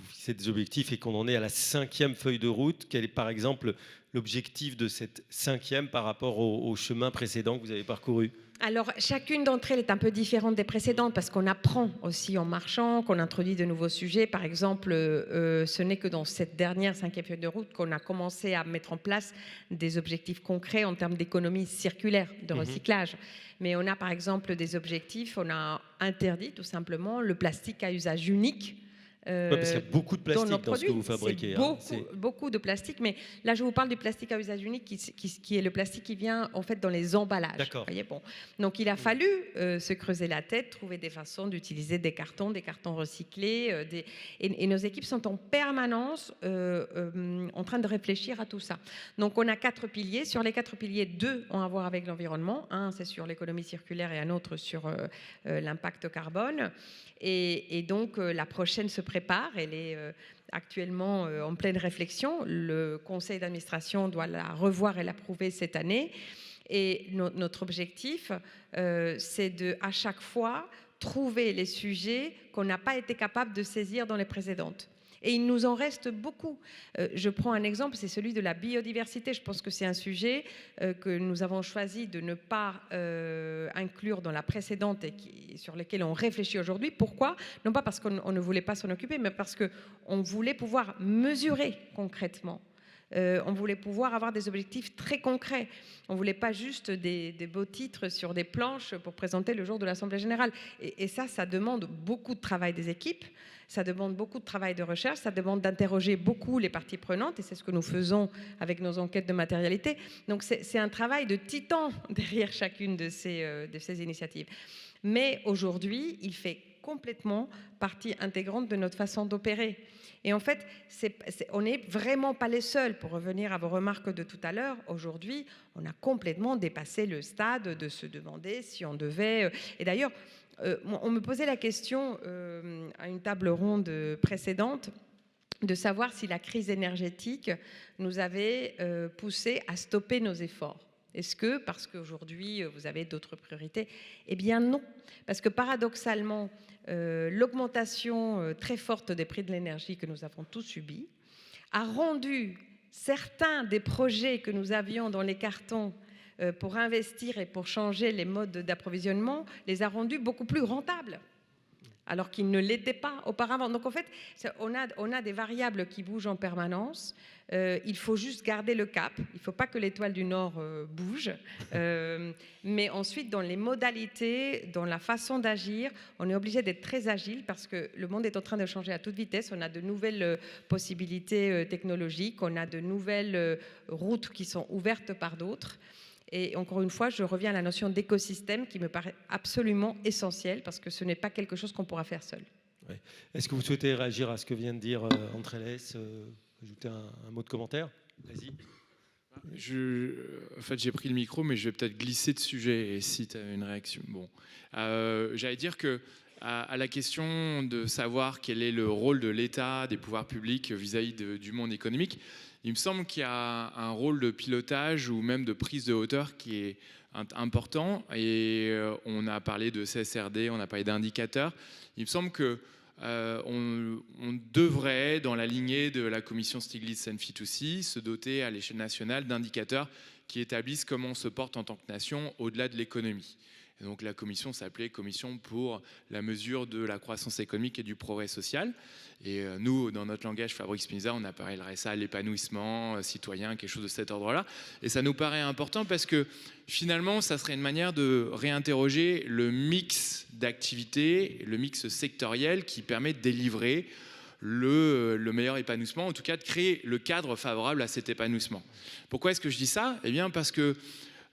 fixez des objectifs et qu'on en est à la 5e feuille de route, quel est par exemple l'objectif de cette 5e par rapport au chemin précédent que vous avez parcouru? Alors, chacune d'entre elles est un peu différente des précédentes parce qu'on apprend aussi en marchant, qu'on introduit de nouveaux sujets. Par exemple, ce n'est que dans cette dernière 5e feuille de route qu'on a commencé à mettre en place des objectifs concrets en termes d'économie circulaire, de recyclage. Mais on a par exemple des objectifs, on a interdit tout simplement le plastique à usage unique. Parce qu'il y a beaucoup de plastique dans ce que vous fabriquez. Beaucoup de plastique, mais là je vous parle du plastique à usage unique qui est le plastique qui vient en fait dans les emballages. D'accord. Voyez, bon. Donc il a fallu se creuser la tête, trouver des façons d'utiliser des cartons recyclés. Et nos équipes sont en permanence en train de réfléchir à tout ça. Donc on a 4 piliers. Sur les 4 piliers, 2 ont à voir avec l'environnement. Un, c'est sur l'économie circulaire et un autre sur l'impact carbone. Et donc, la prochaine se prépare. Elle est actuellement en pleine réflexion. Le conseil d'administration doit la revoir et l'approuver cette année. Et notre objectif, c'est à chaque fois trouver les sujets qu'on n'a pas été capable de saisir dans les précédentes. Et il nous en reste beaucoup. Je prends un exemple, c'est celui de la biodiversité. Je pense que c'est un sujet que nous avons choisi de ne pas inclure dans la précédente et sur lequel on réfléchit aujourd'hui. Pourquoi? Non pas parce qu'on ne voulait pas s'en occuper, mais parce qu'on voulait pouvoir mesurer concrètement. On voulait pouvoir avoir des objectifs très concrets. On ne voulait pas juste des beaux titres sur des planches pour présenter le jour de l'Assemblée générale. Et ça demande beaucoup de travail des équipes. Ça demande beaucoup de travail de recherche, ça demande d'interroger beaucoup les parties prenantes, et c'est ce que nous faisons avec nos enquêtes de matérialité. Donc c'est un travail de titan derrière chacune de ces initiatives. Mais aujourd'hui, il fait complètement partie intégrante de notre façon d'opérer. Et en fait, on n'est vraiment pas les seuls. Pour revenir à vos remarques de tout à l'heure, aujourd'hui, on a complètement dépassé le stade de se demander si on devait... Et d'ailleurs, on me posait la question à une table ronde précédente de savoir si la crise énergétique nous avait poussé à stopper nos efforts. Est-ce que, parce qu'aujourd'hui, vous avez d'autres priorités? Eh bien non, parce que paradoxalement, l'augmentation très forte des prix de l'énergie que nous avons tous subie a rendu certains des projets que nous avions dans les cartons pour investir et pour changer les modes d'approvisionnement, les a rendus beaucoup plus rentables. alors qu'ils ne l'étaient pas auparavant. Donc en fait, on a des variables qui bougent en permanence. Il faut juste garder le cap. Il ne faut pas que l'étoile du Nord bouge. Mais ensuite, dans les modalités, dans la façon d'agir, on est obligé d'être très agile parce que le monde est en train de changer à toute vitesse. On a de nouvelles possibilités technologiques, on a de nouvelles routes qui sont ouvertes par d'autres. Et encore une fois, je reviens à la notion d'écosystème qui me paraît absolument essentielle parce que ce n'est pas quelque chose qu'on pourra faire seul. Ouais. Est-ce que vous souhaitez réagir à ce que vient de dire Antrelles, ajouter un mot de commentaire? Vas-y. En fait, j'ai pris le micro, mais je vais peut-être glisser de sujet et si tu as une réaction. Bon. J'allais dire que à la question de savoir quel est le rôle de l'État, des pouvoirs publics vis-à-vis du monde économique, il me semble qu'il y a un rôle de pilotage ou même de prise de hauteur qui est important. Et on a parlé de CSRD, on a parlé d'indicateurs. Il me semble que on devrait, dans la lignée de la commission Stiglitz-Senfitoussi, se doter à l'échelle nationale d'indicateurs qui établissent comment on se porte en tant que nation au-delà de l'économie. Et donc la commission s'appelait Commission pour la mesure de la croissance économique et du progrès social. Et nous, dans notre langage Fabrice Spinoza, on appellerait ça l'épanouissement citoyen, quelque chose de cet ordre-là. Et ça nous paraît important parce que finalement, ça serait une manière de réinterroger le mix d'activités, le mix sectoriel qui permet de délivrer le meilleur épanouissement, en tout cas de créer le cadre favorable à cet épanouissement. Pourquoi est-ce que je dis ça? Eh bien parce que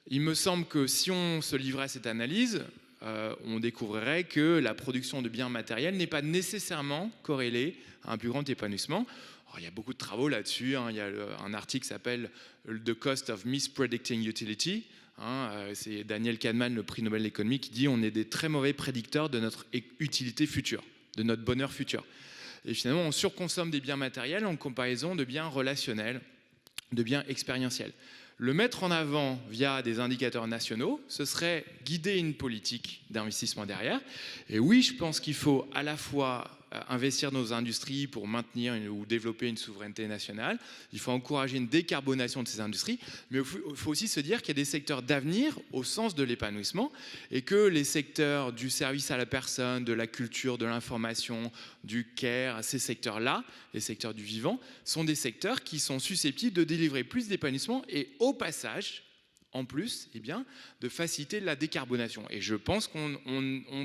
il me semble que si on se livrait à cette analyse, on découvrirait que la production de biens matériels n'est pas nécessairement corrélée à un plus grand épanouissement. Alors, il y a beaucoup de travaux là-dessus. Il y a un article qui s'appelle « The Cost of Mispredicting Utility ». C'est Daniel Kahneman, le prix Nobel d'économie, qui dit « On est des très mauvais prédicteurs de notre utilité future, de notre bonheur futur ». Et finalement, on surconsomme des biens matériels en comparaison de biens relationnels, de biens expérientiels. Le mettre en avant via des indicateurs nationaux, ce serait guider une politique d'investissement derrière. Et oui, je pense qu'il faut à la fois investir dans nos industries pour maintenir ou développer une souveraineté nationale. Il faut encourager une décarbonation de ces industries. Mais il faut aussi se dire qu'il y a des secteurs d'avenir au sens de l'épanouissement et que les secteurs du service à la personne, de la culture, de l'information, du care, ces secteurs-là, les secteurs du vivant, sont des secteurs qui sont susceptibles de délivrer plus d'épanouissement et au passage, en plus, eh bien, de faciliter la décarbonation. Et je pense qu'on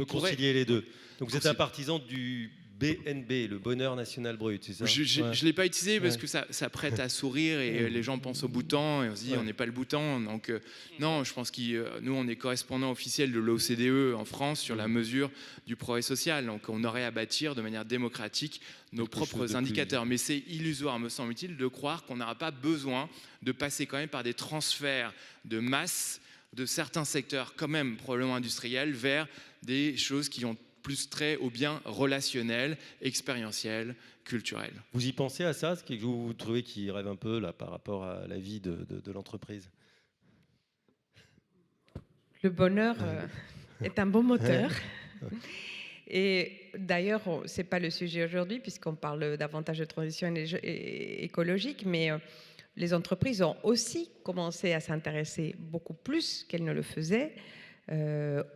pourrait concilier les deux. Donc vous êtes un partisan du BNB, le bonheur national brut, c'est ça? Je ne l'ai pas utilisé parce que ça prête à sourire et les gens pensent au Bhoutan et on se dit on n'est pas le Bhoutan. Donc non, je pense que nous on est correspondant officiel de l'OCDE en France sur la mesure du progrès social. Donc on aurait à bâtir de manière démocratique nos propres indicateurs. Mais c'est illusoire, me semble-t-il, de croire qu'on n'aura pas besoin de passer quand même par des transferts de masse de certains secteurs quand même probablement industriels vers des choses qui ont plus trait aux biens relationnels, expérientiels, culturels. Vous y pensez à ça? Ce que vous trouvez qui rêve un peu là, par rapport à la vie de l'entreprise? Le bonheur est un bon moteur. Et d'ailleurs, ce n'est pas le sujet aujourd'hui puisqu'on parle davantage de transition écologique, mais les entreprises ont aussi commencé à s'intéresser beaucoup plus qu'elles ne le faisaient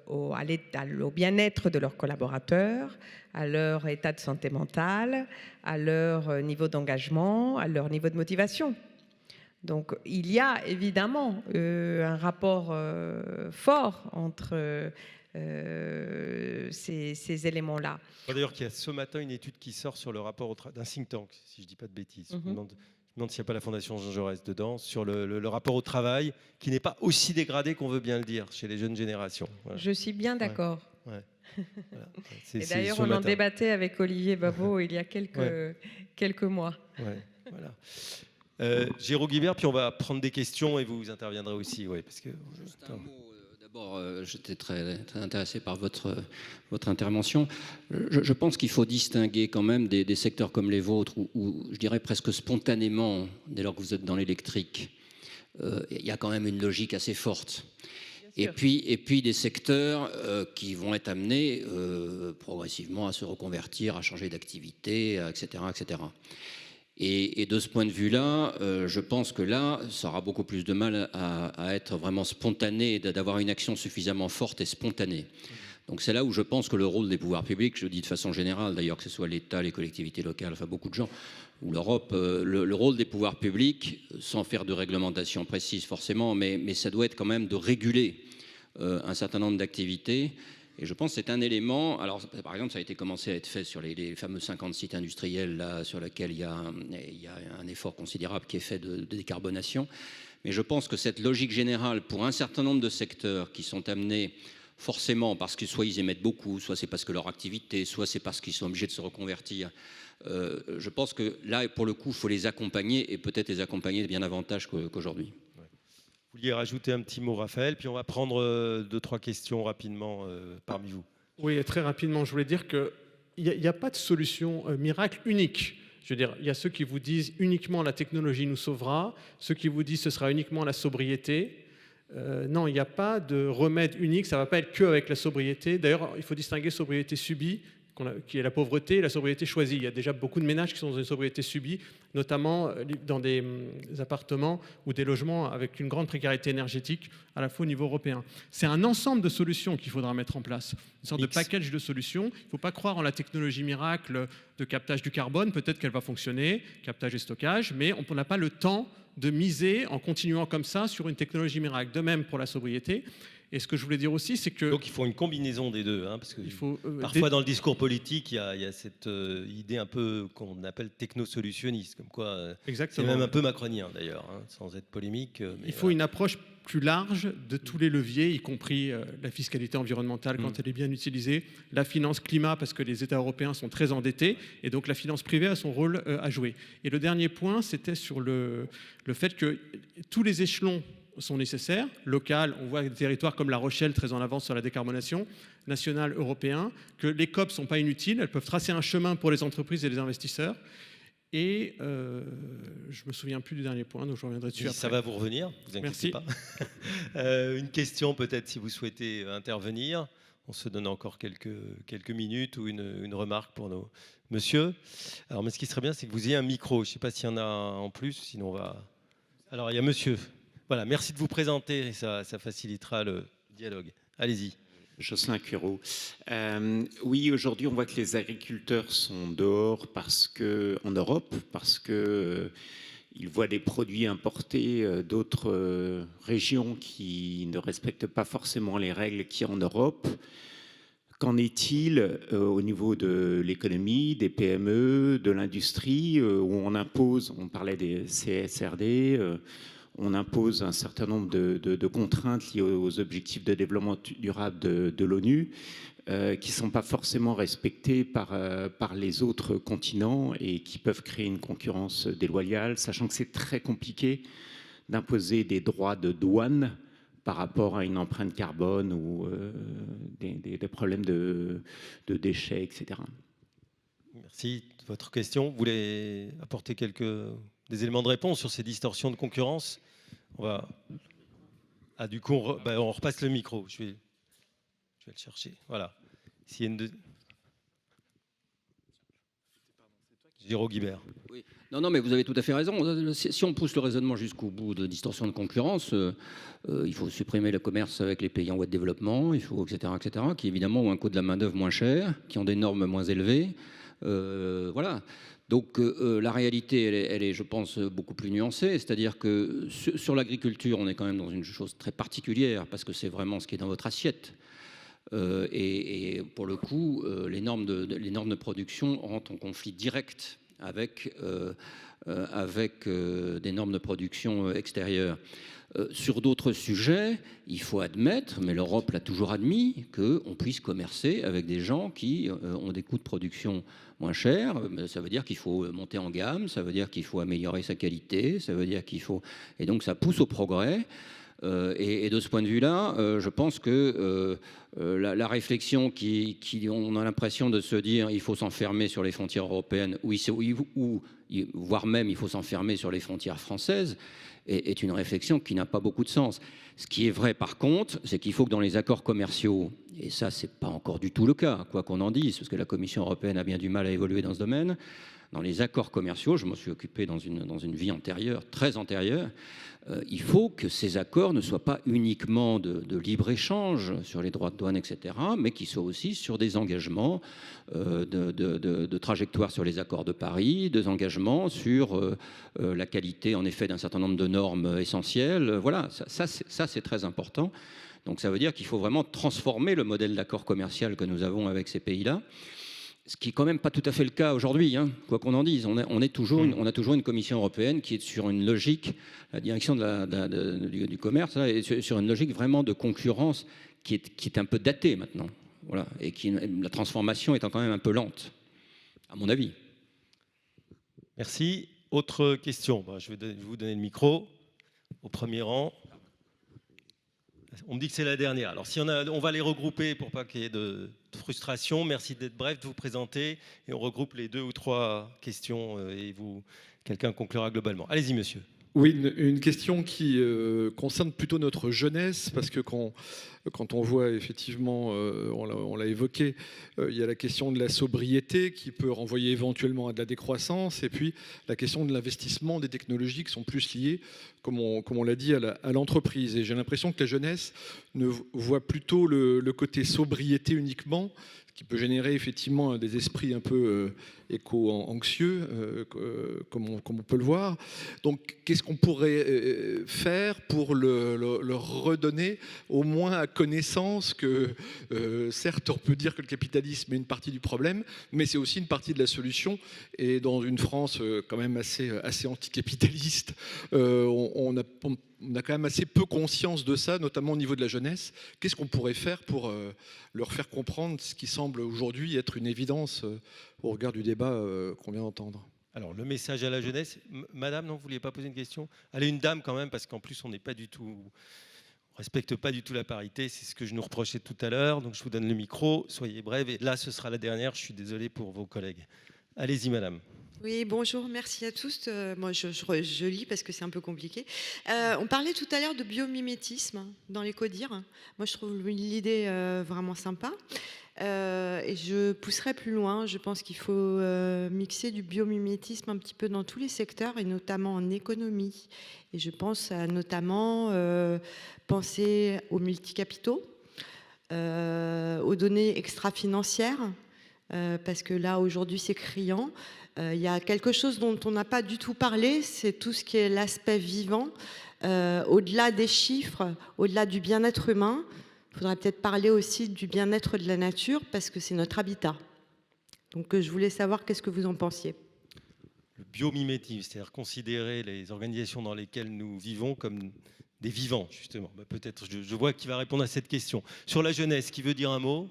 au bien-être de leurs collaborateurs, à leur état de santé mentale, à leur niveau d'engagement, à leur niveau de motivation. Donc il y a évidemment un rapport fort entre ces éléments-là. D'ailleurs, il y a ce matin une étude qui sort sur le rapport d'un think tank, si je ne dis pas de bêtises. Je me demande s'il n'y a pas la Fondation Jean Jaurès dedans, sur le rapport au travail, qui n'est pas aussi dégradé qu'on veut bien le dire chez les jeunes générations. Voilà. Je suis bien d'accord. Ouais. Voilà. Et d'ailleurs, on en débattait avec Olivier Babot il y a quelques mois. Ouais. Voilà. Jérôme Guibert, puis on va prendre des questions et vous interviendrez aussi. Ouais, parce que, juste un mot. D'abord, j'étais très, très intéressé par votre intervention. Je pense qu'il faut distinguer quand même des secteurs comme les vôtres où je dirais presque spontanément, dès lors que vous êtes dans l'électrique, il y a quand même une logique assez forte. Et puis des secteurs qui vont être amenés progressivement à se reconvertir, à changer d'activité, etc., etc. Et de ce point de vue-là, je pense que là, ça aura beaucoup plus de mal à être vraiment spontané, d'avoir une action suffisamment forte et spontanée. Donc c'est là où je pense que le rôle des pouvoirs publics, je dis de façon générale d'ailleurs, que ce soit l'État, les collectivités locales, enfin beaucoup de gens, ou l'Europe, le rôle des pouvoirs publics, sans faire de réglementation précise forcément, mais ça doit être quand même de réguler un certain nombre d'activités. Et je pense que c'est un élément, alors par exemple ça a été commencé à être fait sur les fameux 50 sites industriels là, sur lesquels il y a un effort considérable qui est fait de décarbonation. Mais je pense que cette logique générale pour un certain nombre de secteurs qui sont amenés forcément parce que soit ils émettent beaucoup, soit c'est parce que leur activité, soit c'est parce qu'ils sont obligés de se reconvertir. Je pense que là, pour le coup, il faut les accompagner et peut-être les accompagner bien davantage qu'aujourd'hui. Vous vouliez rajouter un petit mot, Raphaël, puis on va prendre 2-3 questions rapidement parmi vous. Oui, très rapidement, je voulais dire qu'il n'y a pas de solution miracle unique. Je veux dire, il y a ceux qui vous disent uniquement la technologie nous sauvera, ceux qui vous disent ce sera uniquement la sobriété. Non, il n'y a pas de remède unique, ça ne va pas être que avec la sobriété. D'ailleurs, il faut distinguer sobriété subie, qui est la pauvreté, et la sobriété choisie. Il y a déjà beaucoup de ménages qui sont dans une sobriété subie, notamment dans des appartements ou des logements avec une grande précarité énergétique, à la fois au niveau européen. C'est un ensemble de solutions qu'il faudra mettre en place, une sorte de package de solutions. Il ne faut pas croire en la technologie miracle de captage du carbone, peut-être qu'elle va fonctionner, captage et stockage, mais on n'a pas le temps de miser en continuant comme ça sur une technologie miracle. De même pour la sobriété. Et ce que je voulais dire aussi, c'est que... Donc il faut une combinaison des deux, hein, parce que parfois dans le discours politique, il y a cette idée un peu qu'on appelle technosolutionniste, comme quoi c'est même un peu macronien d'ailleurs, hein, sans être polémique. Il faut une approche plus large de tous les leviers, y compris la fiscalité environnementale quand elle est bien utilisée, la finance climat parce que les États européens sont très endettés et donc la finance privée a son rôle à jouer. Et le dernier point, c'était sur le fait que tous les échelons sont nécessaires, local, on voit des territoires comme La Rochelle très en avance sur la décarbonation, national, européen, que les COP ne sont pas inutiles, elles peuvent tracer un chemin pour les entreprises et les investisseurs. Et je ne me souviens plus du dernier point, donc je reviendrai dessus après. Ça va vous revenir, vous inquiétez pas. Une question peut-être si vous souhaitez intervenir. On se donne encore quelques minutes ou une remarque pour nos monsieur. Alors, mais ce qui serait bien, c'est que vous ayez un micro. Je ne sais pas s'il y en a en plus, sinon on va... Alors, il y a monsieur. Voilà, merci de vous présenter, ça facilitera le dialogue. Allez-y. Jocelyn Cuiraud. Oui, aujourd'hui, on voit que les agriculteurs sont dehors en Europe parce qu'ils voient des produits importés d'autres régions qui ne respectent pas forcément les règles qu'il y a en Europe. Qu'en est-il au niveau de l'économie, des PME, de l'industrie, où on impose, on parlait des CSRD, on impose un certain nombre de contraintes liées aux objectifs de développement durable de l'ONU qui ne sont pas forcément respectées par les autres continents et qui peuvent créer une concurrence déloyale, sachant que c'est très compliqué d'imposer des droits de douane par rapport à une empreinte carbone ou des problèmes de déchets, etc. Merci de votre question. Vous voulez apporter des éléments de réponse sur ces distorsions de concurrence? Du coup, on repasse le micro. Je vais le chercher. Voilà. S'il y a Géraud Guibert. Oui. Non, mais vous avez tout à fait raison. Si on pousse le raisonnement jusqu'au bout de distorsion de concurrence, il faut supprimer le commerce avec les pays en voie de développement, il faut, etc., qui évidemment ont un coût de la main-d'œuvre moins cher, qui ont des normes moins élevées. Voilà. Donc la réalité, elle est, je pense, beaucoup plus nuancée. C'est-à-dire que sur l'agriculture, on est quand même dans une chose très particulière parce que c'est vraiment ce qui est dans votre assiette. Et pour le coup, les normes de production rentrent en conflit direct avec des normes de production extérieures. Sur d'autres sujets, il faut admettre, mais l'Europe l'a toujours admis, qu'on puisse commercer avec des gens qui ont des coûts de production moins chers. Ça veut dire qu'il faut monter en gamme, ça veut dire qu'il faut améliorer sa qualité, ça veut dire qu'il faut... Et donc ça pousse au progrès. Et de ce point de vue-là, je pense que la réflexion on a l'impression de se dire il faut s'enfermer sur les frontières européennes, ou voire même il faut s'enfermer sur les frontières françaises, est une réflexion qui n'a pas beaucoup de sens. Ce qui est vrai par contre, c'est qu'il faut que dans les accords commerciaux, et ça c'est pas encore du tout le cas, quoi qu'on en dise, parce que la Commission européenne a bien du mal à évoluer dans ce domaine, dans les accords commerciaux, je m'en suis occupé dans une vie antérieure, très antérieure, il faut que ces accords ne soient pas uniquement de libre-échange sur les droits de Antoine, etc., mais qui soit aussi sur des engagements de trajectoire sur les accords de Paris, des engagements sur la qualité, en effet, d'un certain nombre de normes essentielles. Voilà, ça c'est très important. Donc ça veut dire qu'il faut vraiment transformer le modèle d'accord commercial que nous avons avec ces pays-là. Ce qui n'est quand même pas tout à fait le cas aujourd'hui, hein, quoi qu'on en dise. On a toujours une Commission européenne qui est sur une logique, la direction du commerce, là, est sur une logique vraiment de concurrence qui est un peu datée maintenant. Voilà, et la transformation étant quand même un peu lente, à mon avis. Merci. Autre question. Je vais vous donner le micro au premier rang. On me dit que c'est la dernière. Alors, on va les regrouper pour pas qu'il y ait de frustration. Merci d'être bref, de vous présenter. Et on regroupe les 2 ou 3 questions et quelqu'un conclura globalement. Allez-y, monsieur. Oui, une question qui concerne plutôt notre jeunesse, parce que quand on voit effectivement, on l'a évoqué, il y a la question de la sobriété qui peut renvoyer éventuellement à de la décroissance, et puis la question de l'investissement des technologies qui sont plus liées, comme on l'a dit, à l'entreprise. Et j'ai l'impression que la jeunesse ne voit plutôt le côté sobriété uniquement, qui peut générer effectivement des esprits un peu éco-anxieux, comme on peut le voir. Donc, qu'est-ce qu'on pourrait faire pour leur redonner au moins à connaissance que, certes, on peut dire que le capitalisme est une partie du problème, mais c'est aussi une partie de la solution. Et dans une France quand même assez anticapitaliste, on a quand même assez peu conscience de ça, notamment au niveau de la jeunesse. Qu'est-ce qu'on pourrait faire pour leur faire comprendre ce qui semble aujourd'hui être une évidence au regard du débat qu'on vient d'entendre? Alors, le message à la jeunesse. Madame, non, vous ne vouliez pas poser une question? Allez, une dame quand même, parce qu'en plus, on n'est pas du tout... On ne respecte pas du tout la parité, c'est ce que je nous reprochais tout à l'heure. Donc, je vous donne le micro, soyez brève. Et là, ce sera la dernière. Je suis désolé pour vos collègues. Allez-y, madame. Oui, bonjour, merci à tous. Moi, je lis parce que c'est un peu compliqué. On parlait tout à l'heure de biomimétisme dans les CODIR. Moi, je trouve l'idée vraiment sympa. Et je pousserai plus loin. Je pense qu'il faut mixer du biomimétisme un petit peu dans tous les secteurs, et notamment en économie. Et je pense à notamment penser aux multicapitaux, aux données extra-financières, parce que là, aujourd'hui, c'est criant. Il y a quelque chose dont on n'a pas du tout parlé, c'est tout ce qui est l'aspect vivant. Au-delà des chiffres, au-delà du bien-être humain, il faudrait peut-être parler aussi du bien-être de la nature, parce que c'est notre habitat. Donc je voulais savoir qu'est-ce que vous en pensiez. Le biomimétisme, c'est-à-dire considérer les organisations dans lesquelles nous vivons comme des vivants, justement. Peut-être, je vois qui va répondre à cette question. Sur la jeunesse, qui veut dire un mot?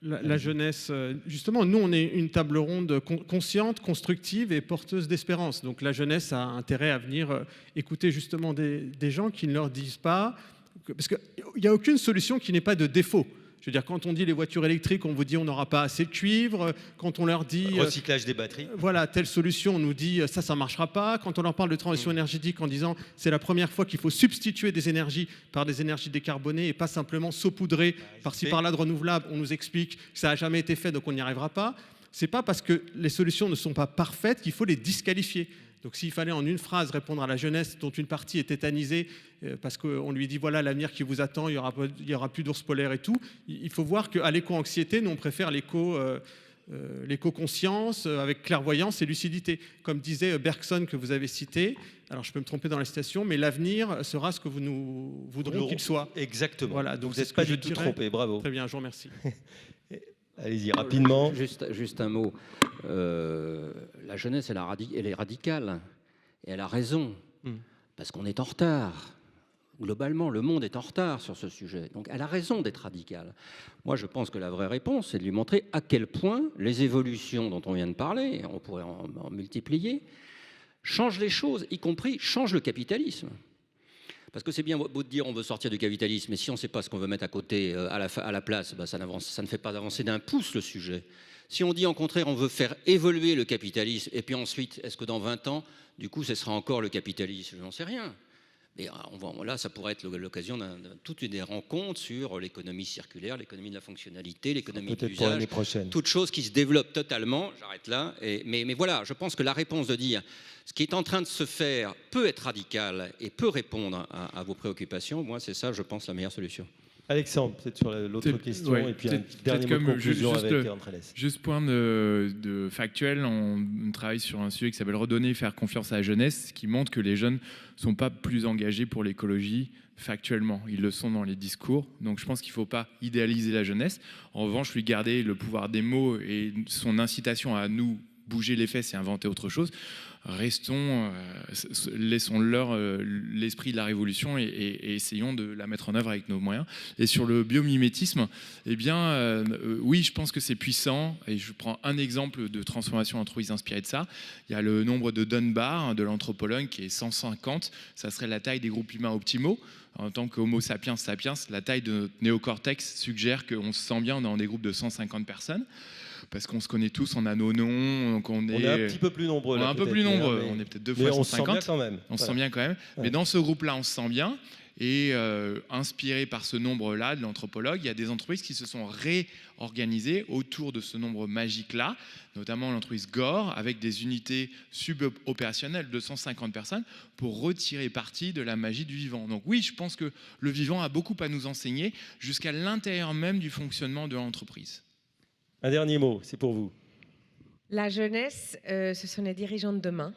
La jeunesse, justement, nous, on est une table ronde consciente, constructive et porteuse d'espérance. Donc la jeunesse a intérêt à venir écouter justement des gens qui ne leur disent pas... Parce qu'il n'y a aucune solution qui n'ait pas de défaut. Je veux dire, quand on dit les voitures électriques, on vous dit on n'aura pas assez de cuivre. Quand on leur dit... Recyclage des batteries. Voilà, telle solution, on nous dit ça ne marchera pas. Quand on leur parle de transition énergétique en disant c'est la première fois qu'il faut substituer des énergies par des énergies décarbonées et pas simplement saupoudrer par-ci par-là de renouvelables, on nous explique que ça n'a jamais été fait, donc on n'y arrivera pas. Ce n'est pas parce que les solutions ne sont pas parfaites qu'il faut les disqualifier. Donc s'il fallait en une phrase répondre à la jeunesse dont une partie est tétanisée parce qu'on lui dit voilà l'avenir qui vous attend, il y aura plus d'ours polaires et tout, il faut voir qu'à l'éco-anxiété, nous on préfère l'éco-conscience avec clairvoyance et lucidité. Comme disait Bergson que vous avez cité, alors je peux me tromper dans la citation, mais l'avenir sera ce que nous voudrons qu'il soit. Exactement. Voilà, donc vous n'êtes pas du tout trompé, bravo. Très bien, je vous remercie. Allez-y, rapidement. Juste un mot. La jeunesse, elle est radicale. Et elle a raison. Parce qu'on est en retard. Globalement, le monde est en retard sur ce sujet. Donc, elle a raison d'être radicale. Moi, je pense que la vraie réponse, c'est de lui montrer à quel point les évolutions dont on vient de parler, on pourrait en multiplier, changent les choses, y compris changent le capitalisme. Parce que c'est bien beau de dire on veut sortir du capitalisme, mais si on ne sait pas ce qu'on veut mettre à côté, à la place, ça ne fait pas avancer d'un pouce le sujet. Si on dit en contraire on veut faire évoluer le capitalisme, et puis ensuite, est-ce que dans 20 ans, du coup, ce sera encore le capitalisme? Je n'en sais rien. Mais là, ça pourrait être l'occasion de toutes des rencontres sur l'économie circulaire, l'économie de la fonctionnalité, l'économie de l'usage, toutes choses qui se développent totalement. J'arrête là. Mais voilà, je pense que la réponse de dire ce qui est en train de se faire peut être radical et peut répondre à vos préoccupations, moi, c'est ça, je pense, la meilleure solution. Alexandre, peut-être sur l'autre question, ouais, et puis un peut-être dernier mot de comme conclusion juste avec Andrés. Juste point de factuel, on travaille sur un sujet qui s'appelle Redonner, faire confiance à la jeunesse, qui montre que les jeunes ne sont pas plus engagés pour l'écologie factuellement. Ils le sont dans les discours. Donc je pense qu'il ne faut pas idéaliser la jeunesse. En revanche, lui garder le pouvoir des mots et son incitation à nous bouger les fesses et inventer autre chose. Laissons-leur l'esprit de la révolution et essayons de la mettre en œuvre avec nos moyens. Et sur le biomimétisme, eh bien, oui, je pense que c'est puissant. Et je prends un exemple de transformation d'entreprise inspirée de ça. Il y a le nombre de Dunbar, de l'anthropologue, qui est 150. Ça serait la taille des groupes humains optimaux. En tant qu'Homo sapiens sapiens, la taille de notre néocortex suggère qu'on se sent bien dans des groupes de 150 personnes. Parce qu'on se connaît tous, on a nos noms, donc on est un petit peu plus nombreux. On est un peu plus nombreux, on est peut-être 2 fois 150. On se sent bien quand même. On se sent bien quand même. Ouais. Mais dans ce groupe-là, on se sent bien. Et inspiré par ce nombre-là de l'anthropologue, il y a des entreprises qui se sont réorganisées autour de ce nombre magique-là, notamment l'entreprise Gore, avec des unités subopérationnelles de 150 personnes, pour retirer parti de la magie du vivant. Donc oui, je pense que le vivant a beaucoup à nous enseigner, jusqu'à l'intérieur même du fonctionnement de l'entreprise. Un dernier mot, c'est pour vous. La jeunesse, ce sont les dirigeants de demain.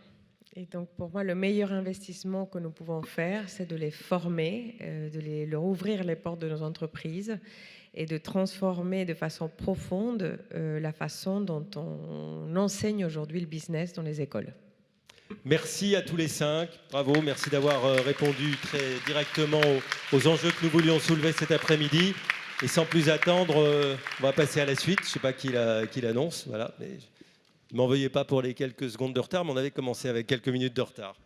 Et donc, pour moi, le meilleur investissement que nous pouvons faire, c'est de les former, de leur ouvrir les portes de nos entreprises et de transformer de façon profonde la façon dont on enseigne aujourd'hui le business dans les écoles. Merci à tous les 5. Bravo, merci d'avoir répondu très directement aux enjeux que nous voulions soulever cet après-midi. Et sans plus attendre, on va passer à la suite. Je ne sais pas qui l'annonce. Voilà. Mais ne m'en veuillez pas pour les quelques secondes de retard, mais on avait commencé avec quelques minutes de retard.